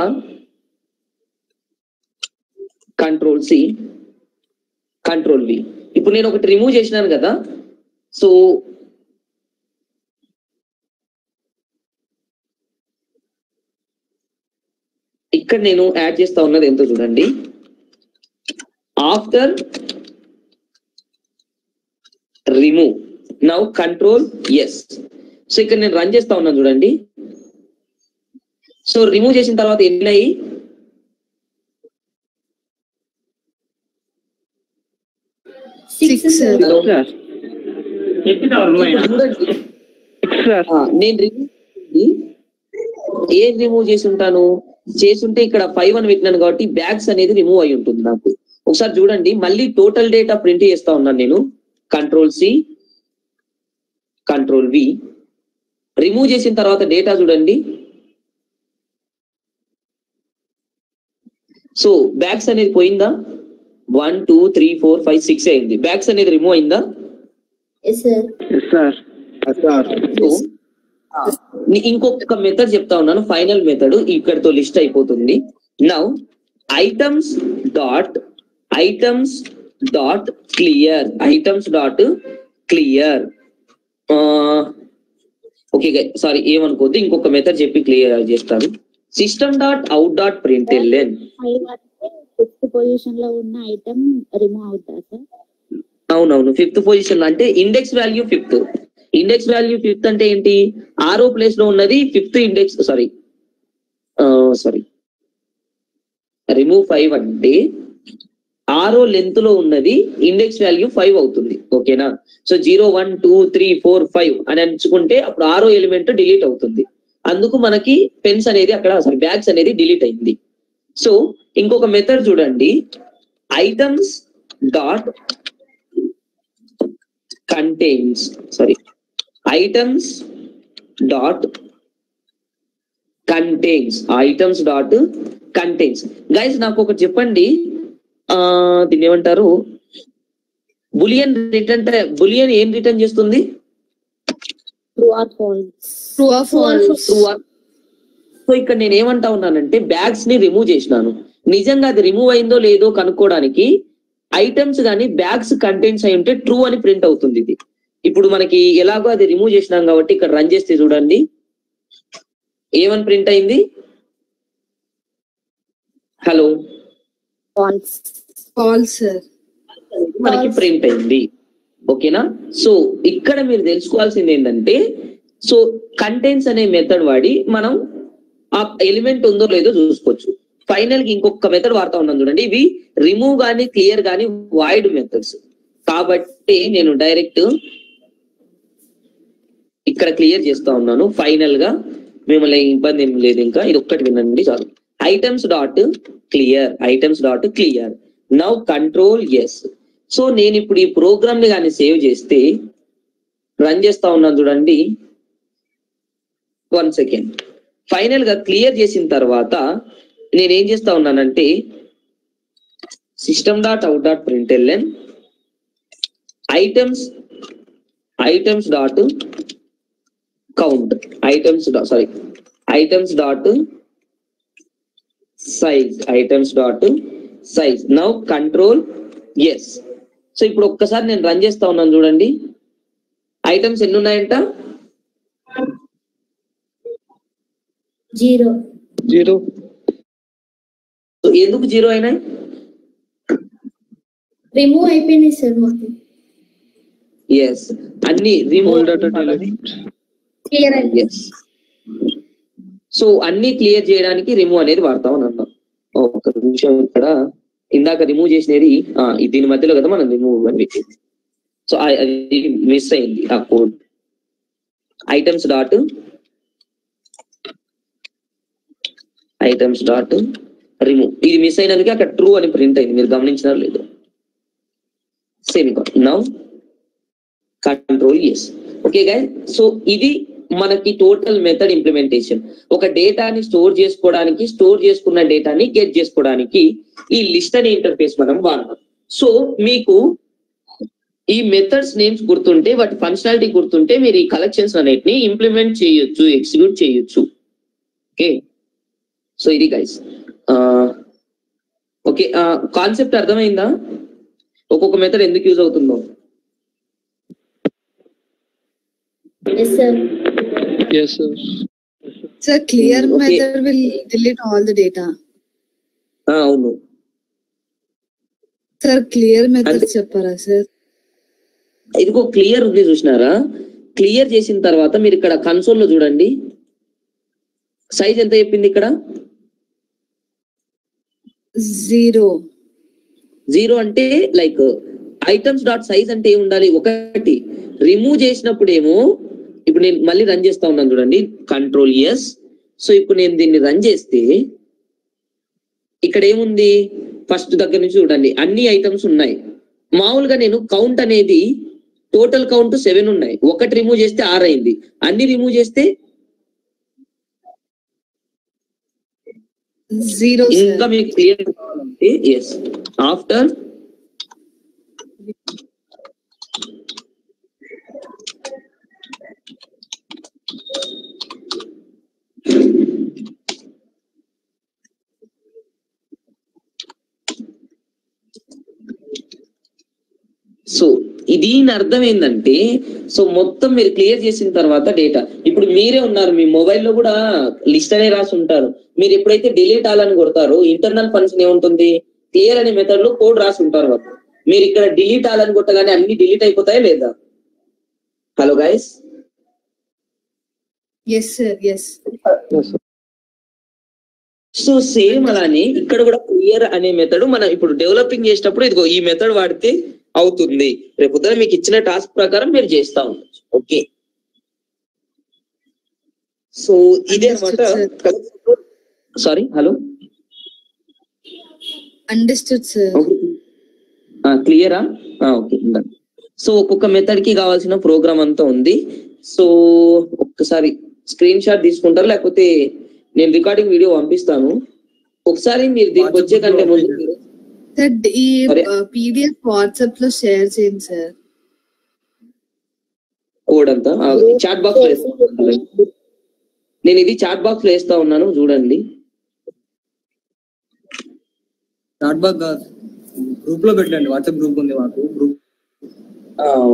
కంట్రోల్ సి, కంట్రోల్ వి. ఇప్పుడు నేను ఒకటి రిమూవ్ చేసినాను కదా, సో ఇక్కడ నేను యాడ్ చేస్తా ఉన్నది ఎంతో చూడండి. After remove now control S. So ఇక్కడ నేను రన్ చేస్తా ఉన్నాను చూడండి. సో రిమూవ్ చేసిన తర్వాత ఎన్ని 6 sir. నేను ఏం రిమూవ్ చేసి ఉంటాను, చేసుంటే ఇక్కడ 5 అని పెట్టినాను కాబట్టి బ్యాగ్స్ అనేది రిమూవ్ అయి ఉంటుంది నాకు. ఒకసారి చూడండి, మళ్ళీ టోటల్ డేటా ప్రింట్ చేస్తా ఉన్నాను నేను. Control C, control V. Remove చేసిన తర్వాత డేటా చూడండి. సో బ్యాగ్స్ అనేది పోయిందా? 1 2 3 4 5 6 అయింది. బ్యాగ్స్ అనేది రిమూవ్ అయిందా? ఇంకొక మెథడ్ చెప్తా ఉన్నాను, ఫైనల్ మెథడ్ ఇక్కడతో లిస్ట్ అయిపోతుంది. Now items dot clear, okay sorry ఏమనుకోద్దు, ఇంకొక మెథడ్ చెప్పి క్లియర్ చేస్తాను. System dot out dot println. 5th position లో ఉన్న ఐటమ్ రిమూవ్ అవుతా సార్? అవునవును, 5th పొజిషన్ లో అంటే index value 5th. Index value 5th అంటే ఏంటి? 6వ ప్లేస్ లో ఉన్నది 5th ఇండెక్స్, సారీ రిమూవ్ 5 అంటే 6వ లెంత్ లో ఉన్నది ఇండెక్స్ వాల్యూ 5 అవుతుంది. ఓకేనా? సో 0 1 2 3 4 5 అని ఎంచుకుంటే అప్పుడు 6వ ఎలిమెంట్ డిలీట్ అవుతుంది. అందుకు మనకి పెన్స్ అనేది అక్కడ, సారీ బ్యాగ్స్ అనేది డిలీట్ అయింది. సో ఇంకొక మెథడ్ చూడండి, items dot contains, items dot contains. Guys నాకు ఒకటి చెప్పండి, దీన్ని ఏమంటారు? బులియన్ ఏం రిటర్న్ చేస్తుంది? True or false? సో ఇక్కడ నేను ఏమంటా ఉన్నానంటే బ్యాగ్స్ ని రిమూవ్ చేసినాను. నిజంగా అది రిమూవ్ అయిందో లేదో కనుక్కోవడానికి ఐటమ్స్ కానీ బ్యాగ్స్ కంటెంట్స్ అయి ఉంటే ట్రూ అని ప్రింట్ అవుతుంది. ఇది ఇప్పుడు మనకి ఎలాగో అది రిమూవ్ చేసినాం కాబట్టి ఇక్కడ రన్ చేస్తే చూడండి ఏమని ప్రింట్ అయింది. హలో, ఫాల్స్ మనకి ప్రింట్ అయింది. ఓకేనా? సో ఇక్కడ మీరు తెలుసుకోవాల్సింది ఏంటంటే, సో కంటెంట్స్ అనే మెథడ్ వాడి మనం ఆ ఎలిమెంట్ ఉందో లేదో చూసుకోవచ్చు. ఫైనల్ కి ఇంకొక మెథడ్ వాడుతా ఉన్నాను చూడండి. ఇవి రిమూవ్ గానీ క్లియర్ గానీ వాయిడ్ మెథడ్స్ కాబట్టి నేను డైరెక్ట్ ఇక్కడ క్లియర్ చేస్తా ఉన్నాను. ఫైనల్ గా మిమ్మల్ని ఇబ్బంది ఏం లేదు, ఇంకా ఇది ఒక్కటి వినండి చాలు. Items dot clear now control S. So నేను ఇప్పుడు ఈ ప్రోగ్రామ్ ని కానీ సేవ్ చేస్తే రన్ చేస్తా ఉన్నాను చూడండి. 1 సెకండ్. ఫైనల్ గా క్లియర్ చేసిన తర్వాత నేనేం చేస్తా ఉన్నానంటే system dot out dot println items dot count items dot size now control S. So ఇప్పుడు ఒక్కసారి నేను రన్ చేస్తా ఉన్నాను చూడండి. ఐటమ్స్ ఎన్ని ఉన్నాయంట? 0. సో ఎందుకు 0 అయినాయి? రిమూవ్ అయిపోయినాయి సార్ మొత్తం. ఎస్, అన్ని రిమూవ్ క్లియర్ అయింది. సో అన్ని క్లియర్ చేయడానికి రిమూవ్ అనేది వాడతామని అన్నాం. ఒక నిమిషం, ఇక్కడ ఇందాక రిమూవ్ చేసినది దీని మధ్యలో కదా మనం రిమూవ్ అని పెట్టింది. సో అది మిస్ అయింది ఆ కోడ్. ఐటమ్స్ డాట్ రిమూవ్, ఇది మిస్ అయినందుకే అక్కడ ట్రూ అని ప్రింట్ అయింది. మీరు గమనించినారు లేదు? Semicolon. Now control yes. Okay guys, so ఇది మనకి టోటల్ మెథడ్ ఇంప్లిమెంటేషన్. ఒక డేటాని స్టోర్ చేసుకోవడానికి, స్టోర్ చేసుకున్న డేటాని గెట్ చేసుకోవడానికి ఈ లిస్ట్ అనే ఇంటర్ఫేస్ మనం వాడతాం. సో మీకు ఈ మెథడ్స్ నేమ్స్ గుర్తుంటే, వాటి ఫంక్షనాలిటీ గుర్తుంటే మీరు ఈ కలెక్షన్స్ అనేటిని ఇంప్లిమెంట్ చేయొచ్చు, ఎగ్జిక్యూట్ చేయొచ్చు. ఓకే, సో ఇది గైస్. ఓకే, కాన్సెప్ట్ అర్థమైందా? ఒక్కొక్క మెథడ్ ఎందుకు యూజ్ అవుతుందో. Yes, sir. Yes, sir. Sir, clear Okay. method will delete all the data. అవును. Sir, clear method అంటే- చెప్పారా సార్? ఇదిగో క్లియర్ ఉంది చూసినారా? క్లియర్ చేసిన తర్వాత మీరు ఇక్కడ కన్సోల్ లో చూడండి, సైజ్ ఎంత చెప్పింది ఇక్కడ? 0. 0 అంటే లైక్ ఐటమ్స్ డాట్ సైజ్ అంటే ఏమి ఉండాలి? ఒకటి. రిమూవ్ చేసినప్పుడు ఏమో, ఇప్పుడు నేను మళ్ళీ రన్ చేస్తా ఉన్నాను చూడండి, కంట్రోల్ ఎస్. సో ఇప్పుడు నేను దీన్ని రన్ చేస్తే ఇక్కడ ఏముంది? ఫస్ట్ దగ్గర నుంచి చూడండి, అన్ని ఐటమ్స్ ఉన్నాయి. మామూలుగా నేను కౌంట్ అనేది టోటల్ కౌంట్ 7 ఉన్నాయి. ఒకటి రిమూవ్ చేస్తే 6 అయింది. అన్ని రిమూవ్ చేస్తే 0 ఇంకా sir. మీకు క్లియర్ కావాలంటే ఎస్, ఆఫ్టర్ సో దీని అర్థం ఏంటంటే, సో మొత్తం మీరు క్లియర్ చేసిన తర్వాత డేటా, ఇప్పుడు మీరే ఉన్నారు, మీ మొబైల్లో కూడా లిస్ట్ అనే రాసి ఉంటారు. మీరు ఎప్పుడైతే డిలీట్ ఆలని కొడతారో ఇంటర్నల్ ఫంక్షన్ ఏముంటుంది? క్లియర్ అనే మెథడ్ లో కోడ్ రాసి ఉంటారు వాళ్ళు. మీరు ఇక్కడ డిలీట్ ఆలని కొట్టగానే అన్ని డిలీట్ అయిపోతాయా లేదా? Hello guys. Yes sir, yes. So same అలానే ఇక్కడ కూడా క్లియర్ అనే మెథడ్ మనం ఇప్పుడు డెవలపింగ్ చేసేటప్పుడు ఇదిగో ఈ మెథడ్ వాడితే అవుతుంది. రేపు పొద్దున మీకు ఇచ్చిన టాస్క్ ప్రకారం మీరు చేస్తా ఉండొచ్చు. ఓకే, సో ఇదే అనమాట. Sorry, hello, Understood sir. క్లియరా? ఓకే, సో ఒక్కొక్క మెథడ్ కి కావాల్సిన ప్రోగ్రామ్ అంతా ఉంది. సో ఒక్కసారి స్క్రీన్ షాట్ తీసుకుంటారు, లేకపోతే నేను రికార్డింగ్ వీడియో పంపిస్తాను. ఒకసారి మీరు దీనికి వచ్చే కంటే ముందు Sir, ఈ సరే. PDF వాట్సాప్ లో షేర్ చేయండి సార్. కోడ్ అంతా చాట్ బాక్స్ లో వేస్తా ఉన్నాను. నేను ఇది చాట్ బాక్స్ లో వేస్తా ఉన్నాను, చూడండి. చాట్ బాక్ గ్రూప్ లో పెట్టండి. వాట్సాప్ గ్రూప్ ఉంది మాకు group.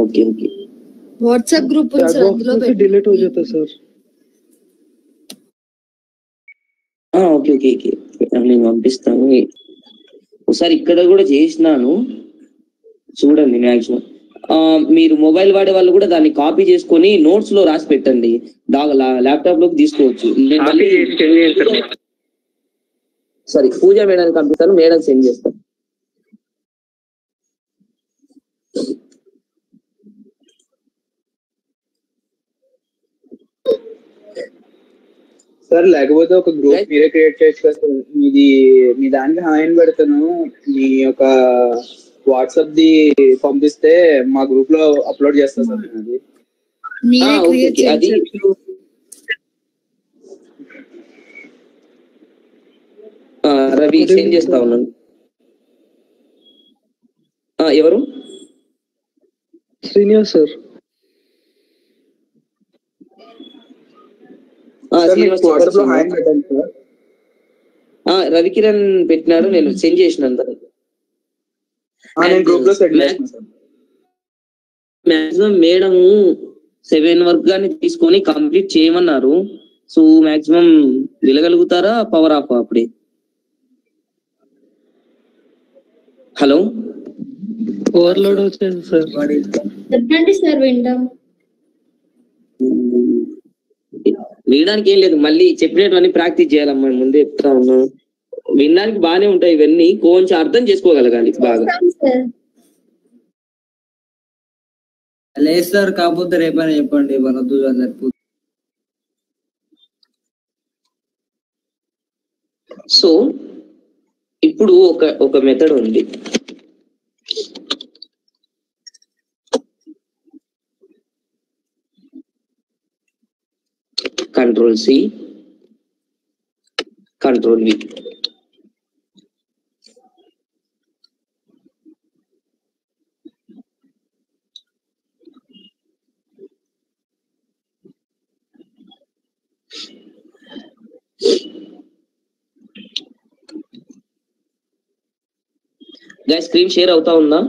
Okay okay, WhatsApp group ఉంది సార్, అందులో डिलीट हो जाता सर. ఓకే ఓకే ఓకే, నేను పంపిస్తాను. ఒకసారి ఇక్కడ కూడా చేసినాను, చూడండి. మ్యాక్సిమం మీరు మొబైల్ వాడే వాళ్ళు కూడా దాన్ని కాపీ చేసుకొని నోట్స్ లో రాసి పెట్టండి, ల్యాప్టాప్ లోకి తీసుకోవచ్చు. నేను మళ్ళీ సారీ పూజ మేడానికి పంపిస్తాను, మేడం సెండ్ చేస్తాను. సార్ లేకపోతే ఒక గ్రూప్ మీరే క్రియేట్ చేయొచ్చు కదా సార్. మీ దానికి హాయ్ పెడతాను. మీ యొక్క వాట్సాప్ ది పంపిస్తే మా గ్రూప్ లో అప్లోడ్ చేస్తా సార్ నేను అది. మీరే ఓకే, క్రియేట్ ఓకే, అది చేయండి. రవి సెండ్ చేస్తా ఉన్నాను. ఎవరు? Senior sir. శ్రీనివాస్ వాట్సాప్ లో హాయ్ పెట్టండి సార్. రవికిరణ్ పెట్టినాడు, నేను సెండ్ చేసినాను. నేను గ్రూప్ లో సెండ్ చేస్తాను సార్. మాక్సిమం మేడం 7 వరకు గానీ తీసుకొని కంప్లీట్ చేయమన్నారు. సో మాక్సిమం వెళ్ళగలుగుతారా? పవర్ ఆఫ్ అప్పుడే. హలో, ओवरलोड होते हैं सर. చెప్పండి సార్, వింటాం. వినడానికి ఏం లేదు, మళ్ళీ చెప్పినటువంటి ప్రాక్టీస్ చేయాలమ్మా. ముందే చెప్తా ఉన్నా, వినడానికి బాగానే ఉంటాయి ఇవన్నీ, కొంచెం అర్థం చేసుకోగలగాలి బాగా. సార్ లేదు సార్, కాకపోతే రేపైనా చెప్పండి. మనద్దు సరిపోతుంది. సో ఇప్పుడు ఒక మెథడ్ ఉంది. Control C, control V. Guys screen share అవుతా ఉందా?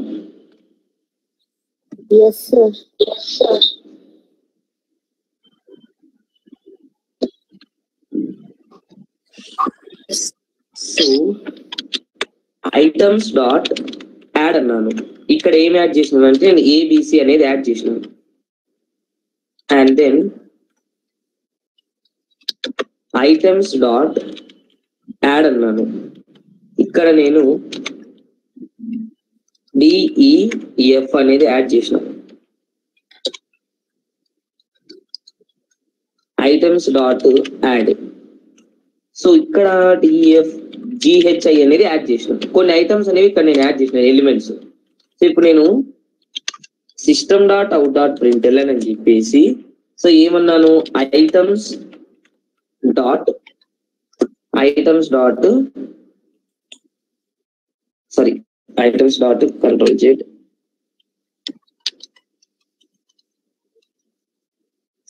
Yes, sir. So items dot add అన్నాను. ఇక్కడ ఏం యాడ్ చేసినాను అంటే నేను ఏబిసి అనేది యాడ్ చేసినాను. And then items dot add అన్నాను. ఇక్కడ నేను డిఈఎఫ్ అనేది యాడ్ చేసిన. Items dot add. సో ఇక్కడ డిఈఎఫ్ జిహెచ్ఐ అనేది యాడ్ చేసిన. కొన్ని ఐటమ్స్ అనేవి ఇక్కడ నేను యాడ్ చేసిన ఎలిమెంట్స్. సో ఇప్పుడు నేను system dot out dot println అని చెప్పేసి సో ఏమన్నాను, items dot control Z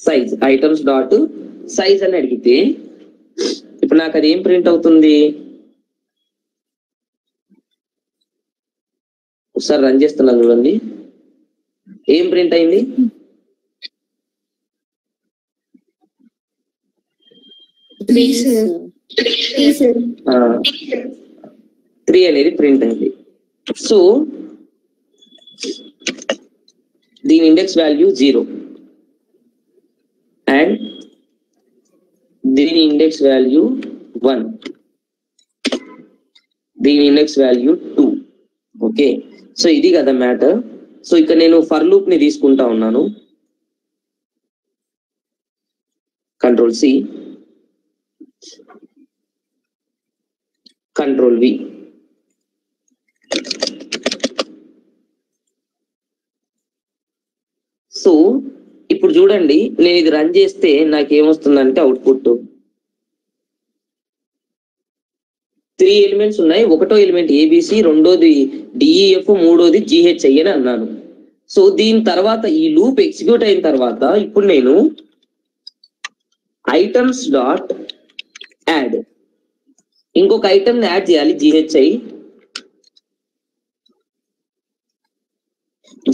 size, items dot size అని అడిగితే ఇప్పుడు నాకు అది ఏం ప్రింట్ అవుతుంది, ఒకసారి రన్ చేస్తున్నాను చూడండి. ఏం ప్రింట్ అయింది? 3, sir. 3, sir. 3 అనేది ప్రింట్ అయింది. సో దీని ఇండెక్స్ వాల్యూ 0 అండ్ దీని ఇండెక్స్ వాల్యూ 1, దీని ఇండెక్స్ వాల్యూ 2. ఓకే, సో ఇది కదా మ్యాటర్. సో ఇక్కడ నేను ఫర్ లూప్ ని తీసుకుంటా ఉన్నాను. Control C, control V. So ఇప్పుడు చూడండి, నేను ఇది రన్ చేస్తే నాకు ఏమొస్తుందంటే అవుట్పుట్ 3 ఎలిమెంట్స్ ఉన్నాయి. ఒకటో ఎలిమెంట్ ఏబిసి, రెండోది డిఈఎఫ్, మూడోది జిహెచ్ఐ అని అన్నాను. సో దీని తర్వాత ఈ లూప్ ఎగ్జిక్యూట్ అయిన తర్వాత ఇప్పుడు నేను ఐటమ్స్ డాట్ యాడ్ ఇంకొక ఐటమ్ ని యాడ్ చేయాలి, జిహెచ్ఐ.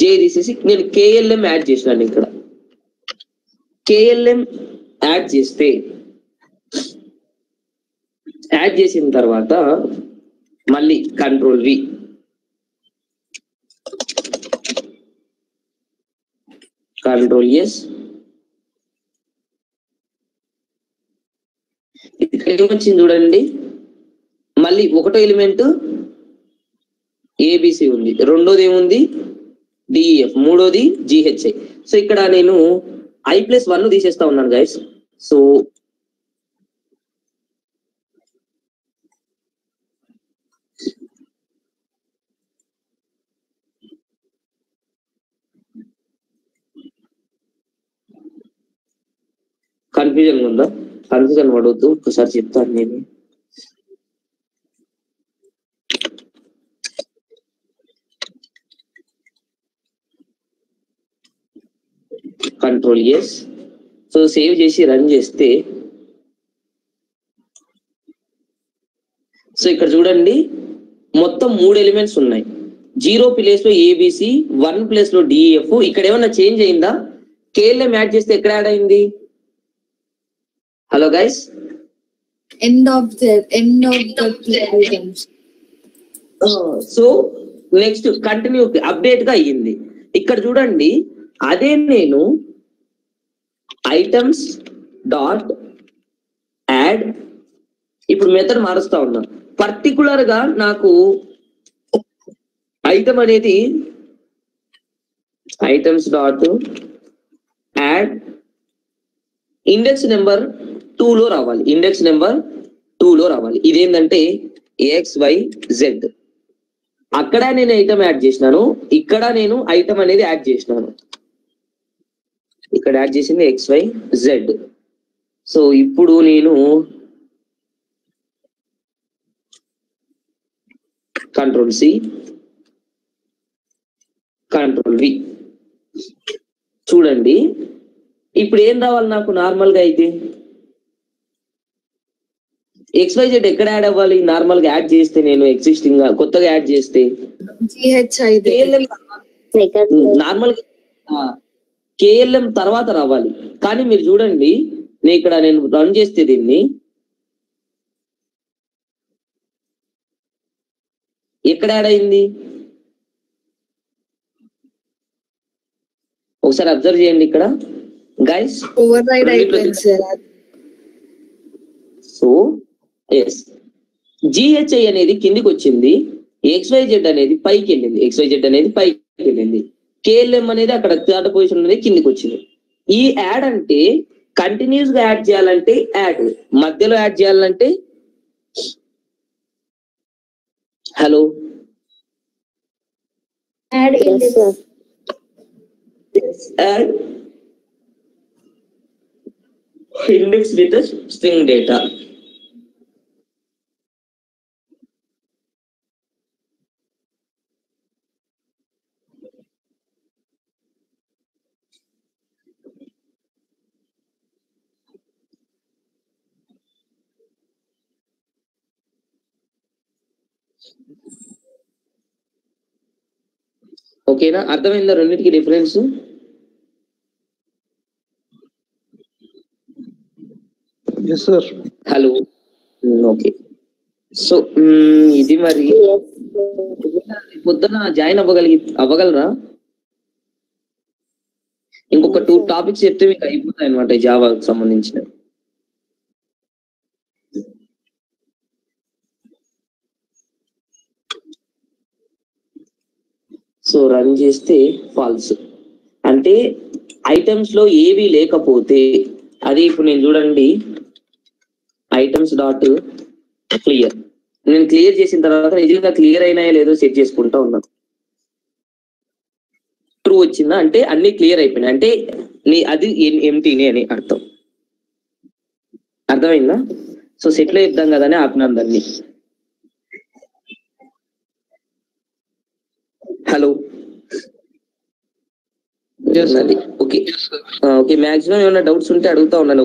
జే తీసేసి నేను కేఎల్ఎం యాడ్ చేసినాను. ఇక్కడ కేఎల్ఎం యాడ్ చేస్తే యాడ్ చేసిన తర్వాత మళ్ళీ కంట్రోల్ వి, కంట్రోల్ ఎస్. ఇక్కడ ఏమొచ్చింది చూడండి, మళ్ళీ ఒకటో ఎలిమెంట్ ఏబిసి ఉంది, రెండోది ఏముంది డిఈఎఫ్, మూడోది జిహెచ్ఐ. సో ఇక్కడ నేను I+1 తీసేస్తా ఉన్నాను గైస్. సో కన్ఫ్యూజన్ ఉందా? కన్ఫ్యూజన్ పడవద్దు, ఒకసారి చెప్తాను నేను. Control S. సో సేవ్ చేసి రన్ చేస్తే సో ఇక్కడ చూడండి మొత్తం 3 ఎలిమెంట్స్ ఉన్నాయి. 0 ప్లేస్ లో ఏబిసి, 1 ప్లేస్ లో డిఈఎఫ్. ఇక్కడ ఏమన్నా చేంజ్ అయిందా? కేఎల్ఎం యాడ్ చేస్తే ఎక్కడ యాడ్ అయింది? Hello guys, end of the items. So next continue update గా అయ్యింది. ఇక్కడ చూడండి, అదే నేను ఐటమ్స్ డాట్ యాడ్ ఇప్పుడు మెథడ్ మారుస్తా ఉన్నా. పర్టికులర్ గా నాకు ఐటమ్ అనేది items dot add index number 2 లో రావాలి. ఇండెక్స్ నెంబర్ 2 లో రావాలి. ఇదేంటంటే XYZ. అక్కడ నేను ఐటమ్ యాడ్ చేసినాను, ఇక్కడ నేను ఐటమ్ అనేది యాడ్ చేసినాను. ఇక్కడ యాడ్ చేసింది XYZ. సో ఇప్పుడు నేను కంట్రోల్ సి, కంట్రోల్ వి. చూడండి ఇప్పుడు ఏం రావాలి నాకు నార్మల్ గా అయితే XYZ ఎక్కడ యాడ్ అవ్వాలి? నార్మల్ గా యాడ్ చేస్తే నేను ఎగ్జిస్టింగ్ గా కొత్తగా యాడ్ చేస్తే KLM నార్మల్ KLM తర్వాత రావాలి. కానీ మీరు చూడండి, నేను రన్ చేస్తే దీన్ని ఎక్కడ యాడ్ అయింది ఒకసారి అబ్జర్వ్ చేయండి ఇక్కడ గైస్. ఓవర్ రైడ్ అయిపోయింది సార్. సో ఎస్, GHI అనేది కిందికి వచ్చింది, XYZ అనేది పైకి వెళ్ళింది, KLM అనేది అక్కడ థర్డ్ పొజిషన్ అనేది కిందికి వచ్చింది. ఈ యాడ్ అంటే కంటిన్యూస్ గా యాడ్ చేయాలంటే యాడ్, మధ్యలో యాడ్ చేయాలంటే hello Add index. Add index with string data. ఓకేనా? అర్థమైందా రెండింటికి difference? Yes sir. Hello okay. So ఇది మరి పొద్దున జాయిన్ అవ్వగలరా? ఇంకొక 2 టాపిక్స్ చెప్తే మీకు అయిపోతాయి అనమాట జావాకి సంబంధించిన. సో రన్ చేస్తే ఫాల్స్ అంటే ఐటమ్స్ లో ఏవి లేకపోతే, అది ఇప్పుడు నేను చూడండి ఐటమ్స్ డాట్ క్లియర్, నేను క్లియర్ చేసిన తర్వాత నిజంగా క్లియర్ అయినాయో లేదో చెక్ చేసుకుంటా ఉన్నాను. ట్రూ వచ్చిందా అంటే అన్ని క్లియర్ అయిపోయినాయి, అంటే అది ఎంటీని అని అర్థం. అర్థమైందా? సో సెట్లో చెప్తాం కదా అని ఆపినాను దాన్ని. హలో ఓకే ఓకే, మాక్సిమం ఏమైనా డౌట్స్ ఉంటే అడుగుతా ఉన్నాను.